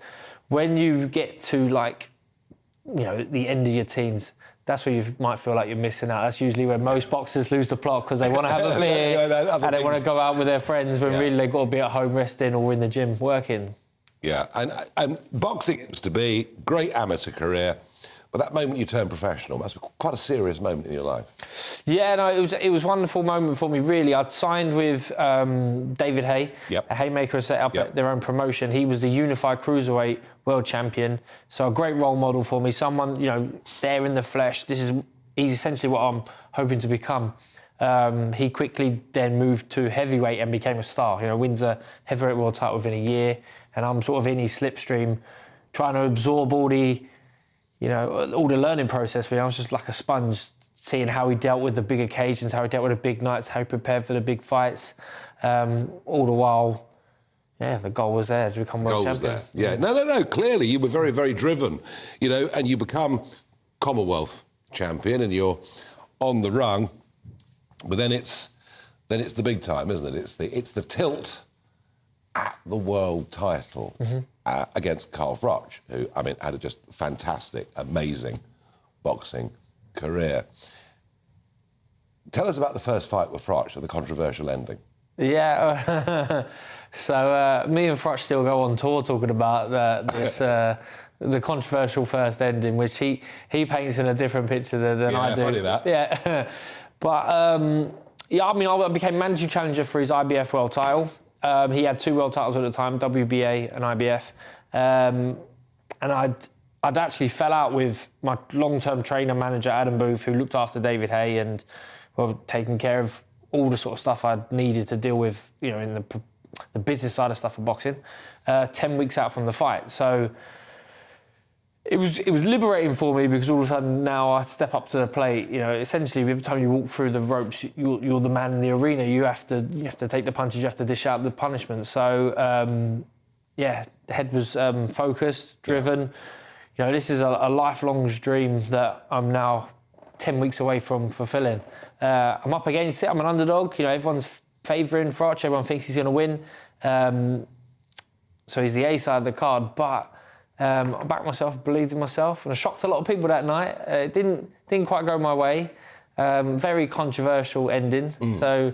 Speaker 30: When you get to the end of your teens, that's where you might feel like you're missing out. That's usually when most boxers lose the plot, because they want to have a beer and they want to go out with their friends, when really they've got to be at home resting or in the gym working.
Speaker 18: Yeah, and boxing it was to be great amateur career, but that moment you turned professional must be quite a serious moment in your life.
Speaker 30: Yeah, no, it was a wonderful moment for me, really. I'd signed with David Hay.
Speaker 18: Yep.
Speaker 30: Haymaker had set up their own promotion. He was the unified cruiserweight world champion, so a great role model for me. Someone, there in the flesh. He's essentially what I'm hoping to become. He quickly then moved to heavyweight and became a star. Wins a heavyweight world title within a year, and I'm sort of in his slipstream, trying to absorb all the learning process. I was just like a sponge, seeing how he dealt with the big occasions, how he dealt with the big nights, how he prepared for the big fights. All the while, the goal was there to become world champion.
Speaker 18: Was there. Yeah, no. Clearly, you were very, very driven, and you become Commonwealth champion, and you're on the rung. But then it's the big time, isn't it? It's the tilt at the world title against Carl Froch, who, I mean, had a just fantastic, amazing boxing career. Tell us about the first fight with Froch and the controversial ending.
Speaker 30: Yeah, so me and Froch still go on tour talking about the controversial first ending, which he paints in a different picture than I do.
Speaker 18: Funny that.
Speaker 30: Yeah, but I became mandatory challenger for his IBF world title. He had 2 world titles at the time, WBA and IBF, and I'd actually fell out with my long-term trainer manager Adam Booth, who looked after David Hay and taking care of all the sort of stuff I'd needed to deal with, in the business side of stuff of boxing. 10 weeks out from the fight, so it was liberating for me, because all of a sudden now I step up to the plate. Essentially every time you walk through the ropes, you're the man in the arena. You have to take the punches. You have to dish out the punishment. So the head was focused, driven. This is a lifelong dream that I'm now 10 weeks away from fulfilling. I'm up against it. I'm an underdog. Everyone's favouring Froch. Everyone thinks he's going to win. So he's the A side of the card, but I backed myself, believed in myself, and I shocked a lot of people that night. It didn't quite go my way. Very controversial ending. So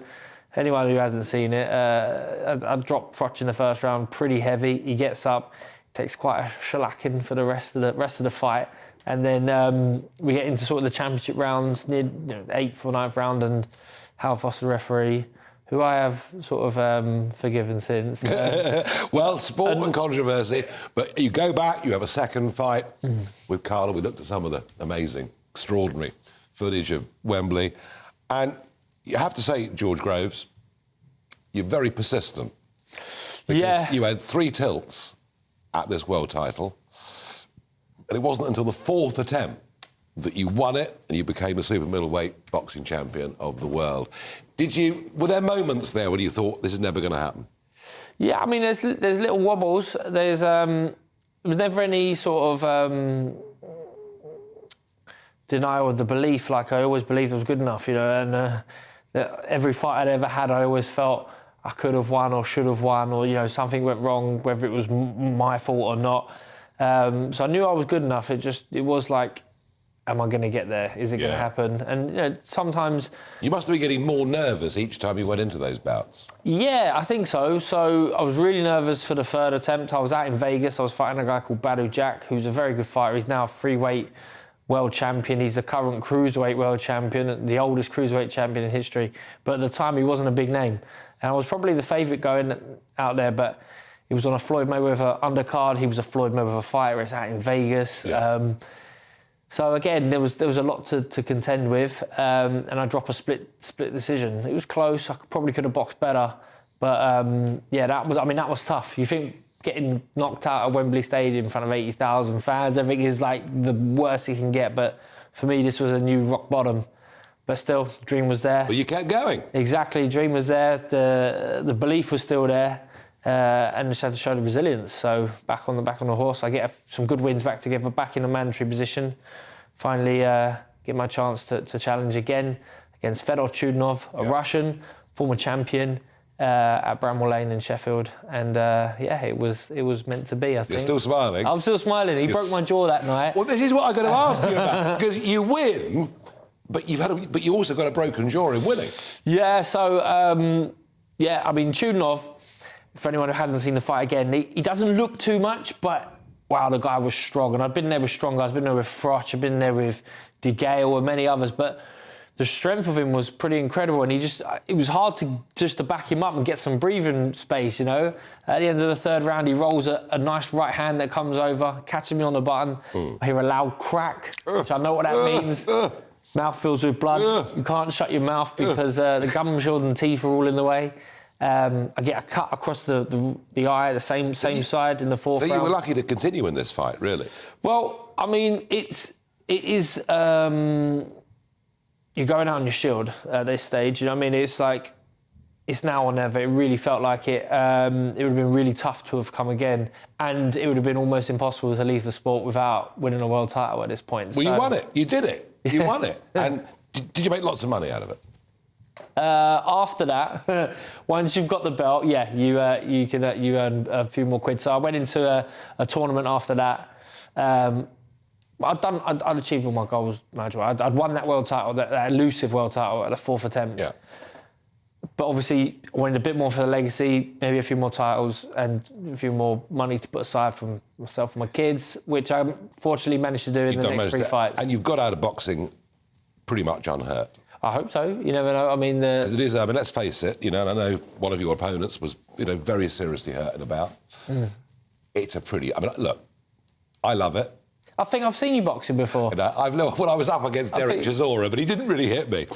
Speaker 30: anyone who hasn't seen it, I dropped Froch in the first round pretty heavy. He gets up, takes quite a shellacking for the rest of the fight, and then we get into sort of the championship rounds, near 8th or 9th round, and Hal Foster, the referee, who I have sort of forgiven since.
Speaker 18: Well, sport and controversy, but you go back, you have a second fight with Carla. We looked at some of the amazing, extraordinary footage of Wembley, and you have to say, George Groves, you're very persistent. Because you had 3 tilts at this world title, and it wasn't until the 4th attempt that you won it and you became the super middleweight boxing champion of the world. Were there moments there when you thought this is never going to happen?
Speaker 30: Yeah, I mean, there's little wobbles. There was never any sort of denial of the belief. Like, I always believed I was good enough, and every fight I'd ever had, I always felt I could have won or should have won, or, something went wrong, whether it was my fault or not. So I knew I was good enough. It was like, am I going to get there? Is it going to happen? And sometimes...
Speaker 18: You must have been getting more nervous each time you went into those bouts.
Speaker 30: Yeah, I think so. So I was really nervous for the 3rd attempt. I was out in Vegas. I was fighting a guy called Badu Jack, who's a very good fighter. He's now a freeweight world champion. He's the current cruiserweight world champion, the oldest cruiserweight champion in history. But at the time, he wasn't a big name. And I was probably the favourite going out there, but he was on a Floyd Mayweather undercard. He was a Floyd Mayweather fighter. It's out in Vegas. Yeah. So again, there was a lot to contend with, and I dropped a split decision. It was close. I probably could have boxed better, but that was tough. You think getting knocked out at Wembley Stadium in front of 80,000 fans, I think is like the worst you can get. But for me, this was a new rock bottom. But still, dream was there.
Speaker 18: But you kept going.
Speaker 30: Exactly, dream was there. The belief was still there. And just had to show the resilience. So back on the horse, I get some good wins back together, back in a mandatory position. Finally get my chance to challenge again against Fedor Chudinov, a Russian, former champion at Bramwell Lane in Sheffield. And it was meant to be, I think.
Speaker 18: You're still smiling.
Speaker 30: I'm still smiling. He broke my jaw that night.
Speaker 18: Well, this is what I'm going to ask you about. Because you win, but you also got a broken jaw in winning.
Speaker 30: Yeah, so, Chudinov, for anyone who hasn't seen the fight again, he doesn't look too much, but wow, the guy was strong. And I've been there with strong guys. I've been there with Froch. I've been there with De Gale and many others. But the strength of him was pretty incredible. And it was hard to back him up and get some breathing space, At the end of the 3rd round, he rolls a nice right hand that comes over, catching me on the button. I hear a loud crack, which I know what that means. Mouth fills with blood. You can't shut your mouth because the gum shield and teeth are all in the way. I get a cut across the eye, the same side in the 4th round.
Speaker 18: So you were lucky to continue in this fight, really?
Speaker 30: Well, I mean, it is you're going out on your shield at this stage. It's like it's now or never. It really felt like it. It would have been really tough to have come again, and it would have been almost impossible to leave the sport without winning a world title at this point.
Speaker 18: Well, you won it. You did it. You won it. And did you make lots of money out of it?
Speaker 30: After that, once you've got the belt, you earn a few more quid. So I went into a tournament after that. I'd achieved all my goals, Nigel. I'd won that world title, that elusive world title at the 4th attempt. Yeah. But obviously, I wanted a bit more for the legacy, maybe a few more titles and a few more money to put aside for myself and my kids, which I fortunately managed to do in the next 3 fights.
Speaker 18: And you've got out of boxing pretty much unhurt.
Speaker 30: I hope so. You never know.
Speaker 18: Because it is, let's face it, and I know one of your opponents was, very seriously hurting about. It's a pretty... look, I love it.
Speaker 30: I think I've seen you boxing before.
Speaker 18: I was up against Derek Chisora, but he didn't really hit me.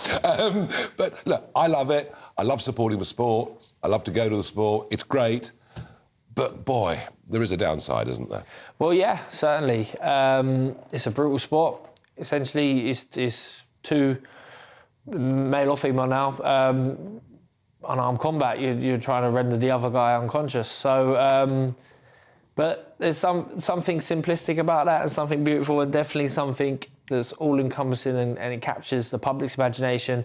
Speaker 18: But look, I love it. I love supporting the sport. I love to go to the sport. It's great. But boy, there is a downside, isn't there? Well,
Speaker 30: yeah, certainly. It's a brutal sport. Essentially, it's two... male or female now, unarmed combat, you're trying to render the other guy unconscious. So, but there's something simplistic about that and something beautiful and definitely something that's all-encompassing and it captures the public's imagination.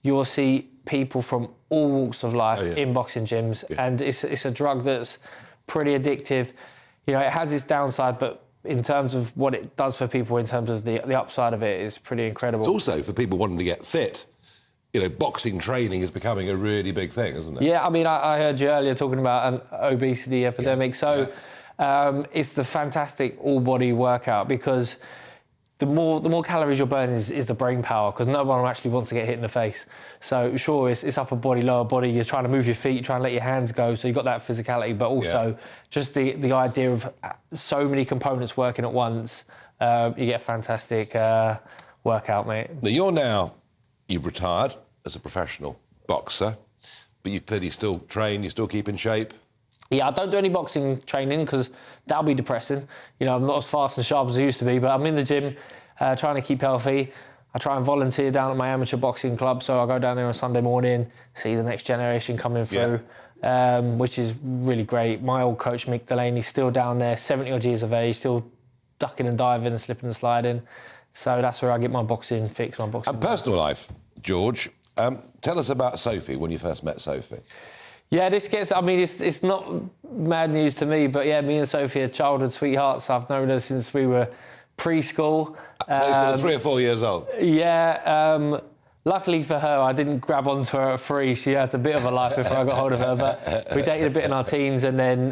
Speaker 30: You'll see people from all walks of life in boxing gyms and it's a drug that's pretty addictive. It has its downside, but in terms of what it does for people, in terms of the upside of it, is pretty incredible.
Speaker 18: It's also for people wanting to get fit. boxing training is becoming a really big thing, isn't it?
Speaker 30: Yeah, I mean, I heard you earlier talking about an obesity epidemic. So it's the fantastic all-body workout, because the more calories you're burning is the brain power, because no one actually wants to get hit in the face. So sure, it's upper body, lower body. You're trying to move your feet, trying to let your hands go. So you've got that physicality, but also just the idea of so many components working at once. You get a fantastic workout, mate.
Speaker 18: Now you've retired as a professional boxer, but you clearly still train. You still keep in shape.
Speaker 30: Yeah, I don't do any boxing training because that'll be depressing. I'm not as fast and sharp as I used to be, but I'm in the gym trying to keep healthy. I try and volunteer down at my amateur boxing club, so I go down there on Sunday morning, see the next generation coming through, which is really great. My old coach, Mick Delaney's still down there, 70-odd years of age, still ducking and diving and slipping and sliding. So that's where I get my boxing fix, my boxing.
Speaker 18: And personal life, George, tell us about Sophie, when you first met Sophie.
Speaker 30: Yeah, it's not mad news to me, but yeah, me and Sophie are childhood sweethearts. I've known her since we were preschool.
Speaker 18: So 3 or 4 years old?
Speaker 30: Yeah. Luckily for her, I didn't grab onto her at 3. She had a bit of a life before I got hold of her, but we dated a bit in our teens, and then,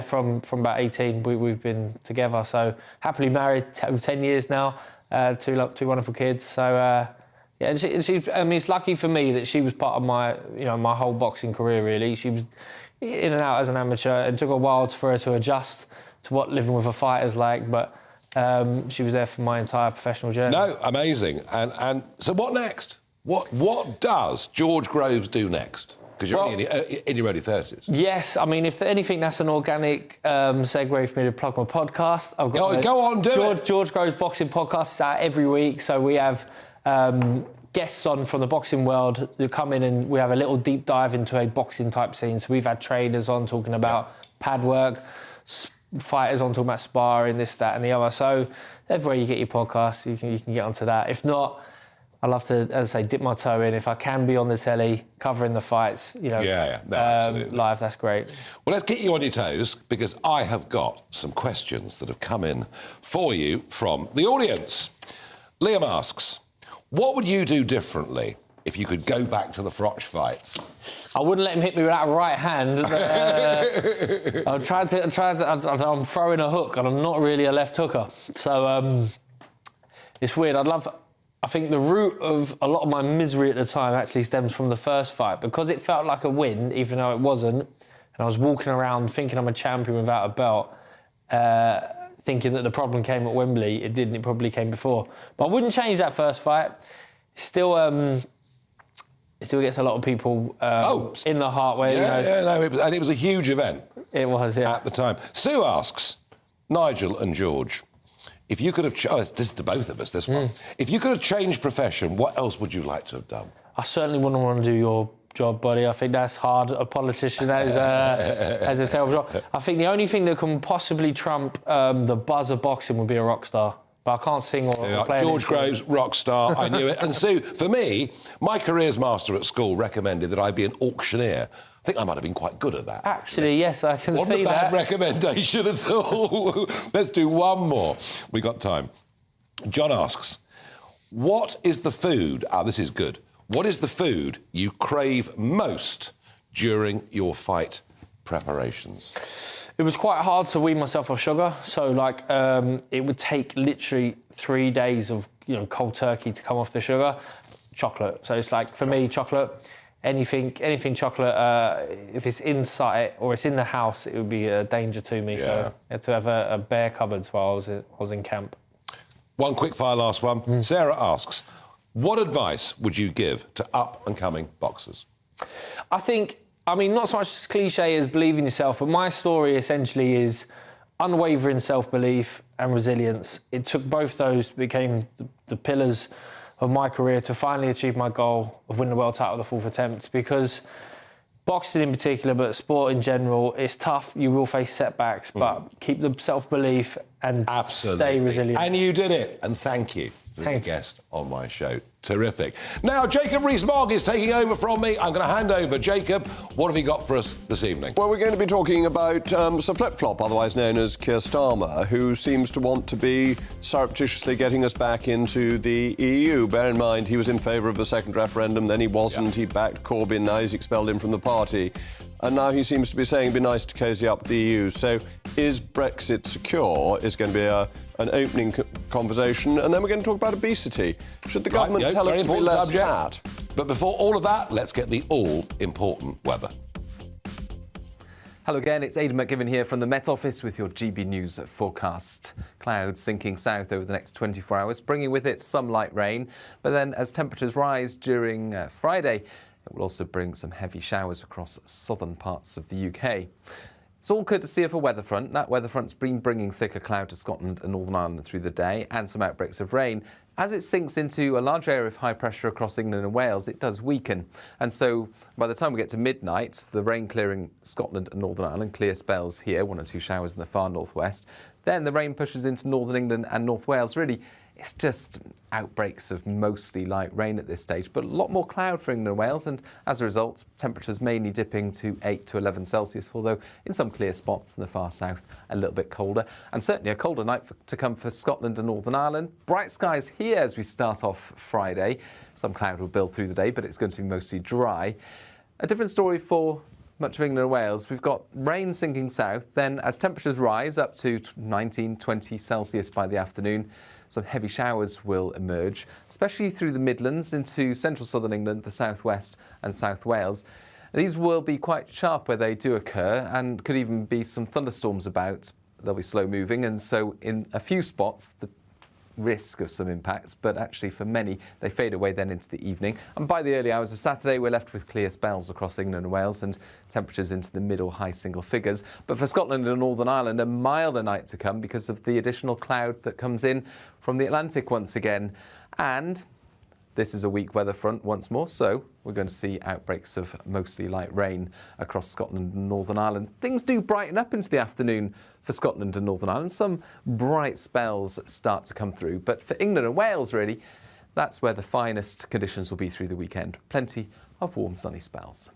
Speaker 30: from about 18, we've been together. So happily married, 10 years now, two wonderful kids. So, and it's lucky for me that she was part of my, my whole boxing career, really. She was in and out as an amateur. It took a while for her to adjust to what living with a fighter's like, but she was there for my entire professional journey.
Speaker 18: No, amazing. And so what next? What does George Groves do next? Because you're only in your early 30s.
Speaker 30: Yes, I mean, if anything, that's an organic segue for me to plug my podcast. I've got
Speaker 18: go on, do it.
Speaker 30: George Groves Boxing Podcast is out every week, so we have guests on from the boxing world who come in, and we have a little deep dive into a boxing type scene. So we've had trainers on talking about pad work, fighters on talking about sparring, this, that and the other. So everywhere you get your podcast, you can get onto that. If not, I love to, as I say, dip my toe in. If I can be on the telly covering the fights,
Speaker 18: absolutely.
Speaker 30: live, that's great.
Speaker 18: Well, let's get you on your toes, because I have got some questions that have come in for you from the audience. Liam asks, what would you do differently if you could go back to the Farage fights?
Speaker 30: I wouldn't let him hit me with that right hand. I'm throwing a hook, and I'm not really a left hooker. So it's weird. I think the root of a lot of my misery at the time actually stems from the first fight, because it felt like a win, even though it wasn't. And I was walking around thinking I'm a champion without a belt, thinking that the problem came at Wembley. It didn't. It probably came before. But I wouldn't change that first fight. It still gets a lot of people in the heart.
Speaker 18: And it was a huge event.
Speaker 30: It was, yeah.
Speaker 18: At the time. Sue asks, Nigel and George, if you could have... this is to both of us, this one. If you could have changed profession, what else would you like to have done?
Speaker 30: I certainly wouldn't want to do your job, buddy. I think that's hard. A politician has a terrible job. I think the only thing that can possibly trump the buzz of boxing would be a rock star. But I can't sing or play.
Speaker 18: George Groves, rock star, I knew it. And Sue, for me, my careers master at school recommended that I be an auctioneer. I think I might have been quite good at that.
Speaker 30: Actually, yes, I can see that.
Speaker 18: Wasn't a bad recommendation at all. Let's do one more. We got time. John asks, what is the food... this is good. What is the food you crave most during your fight preparations?
Speaker 30: It was quite hard to wean myself off sugar. So, it would take literally 3 days of, cold turkey to come off the sugar. Chocolate. So it's for me, chocolate. Anything chocolate, if it's inside or it's in the house, it would be a danger to me. Yeah. So I had to have a bare cupboard while I was in camp.
Speaker 18: One quick fire, last one. Sarah asks, what advice would you give to up-and-coming boxers?
Speaker 30: I think, not so much cliche as believe in yourself, but my story essentially is unwavering self-belief and resilience. It took both those, became the pillars of my career to finally achieve my goal of winning the world title the 4th attempt, because boxing in particular, but sport in general, it's tough. You will face setbacks, but keep the self-belief and stay resilient.
Speaker 18: And you did it, and thank you. to be a guest on my show. Terrific. Now, Jacob Rees-Mogg is taking over from me. I'm going to hand over. Jacob, what have you got for us this evening?
Speaker 6: Well, we're going to be talking about Sir Flip-Flop, otherwise known as Keir Starmer, who seems to want to be surreptitiously getting us back into the EU. Bear in mind, he was in favour of the second referendum, then he wasn't. He backed Corbyn, now he's expelled him from the party. And now he seems to be saying it'd be nice to cosy up the EU. So is Brexit secure? Is going to be an opening conversation. And then we're going to talk about obesity. Should the government tell us to be less fat?
Speaker 18: But before all of that, let's get the all-important weather.
Speaker 1: Hello again, it's Aidan McGivern here from the Met Office with your GB News forecast. Clouds sinking south over the next 24 hours, bringing with it some light rain. But then as temperatures rise during Friday, it will also bring some heavy showers across southern parts of the UK. It's all courtesy of a weather front. That weather front's been bringing thicker cloud to Scotland and Northern Ireland through the day and some outbreaks of rain. As it sinks into a large area of high pressure across England and Wales, it does weaken. And so by the time we get to midnight, the rain clearing Scotland and Northern Ireland, clear spells here, 1 or 2 showers in the far northwest. Then the rain pushes into Northern England and North Wales. Really, it's just outbreaks of mostly light rain at this stage, but a lot more cloud for England and Wales, and as a result, temperatures mainly dipping to 8 to 11 Celsius, although in some clear spots in the far south, a little bit colder, and certainly a colder night to come for Scotland and Northern Ireland. Bright skies here as we start off Friday. Some cloud will build through the day, but it's going to be mostly dry. A different story for much of England and Wales. We've got rain sinking south, then as temperatures rise up to 19, 20 Celsius by the afternoon, some heavy showers will emerge, especially through the Midlands into central southern England, the southwest and South Wales. These will be quite sharp where they do occur and could even be some thunderstorms about. They'll be slow moving, and so in a few spots the risk of some impacts, but actually for many they fade away then into the evening. And by the early hours of Saturday we're left with clear spells across England and Wales and temperatures into the mid or high single figures. But for Scotland and Northern Ireland, a milder night to come because of the additional cloud that comes in from the Atlantic once again. And this is a weak weather front once more, so we're going to see outbreaks of mostly light rain across Scotland and Northern Ireland. Things do brighten up into the afternoon for Scotland and Northern Ireland. Some bright spells start to come through, but for England and Wales, really, that's where the finest conditions will be through the weekend. Plenty of warm, sunny spells.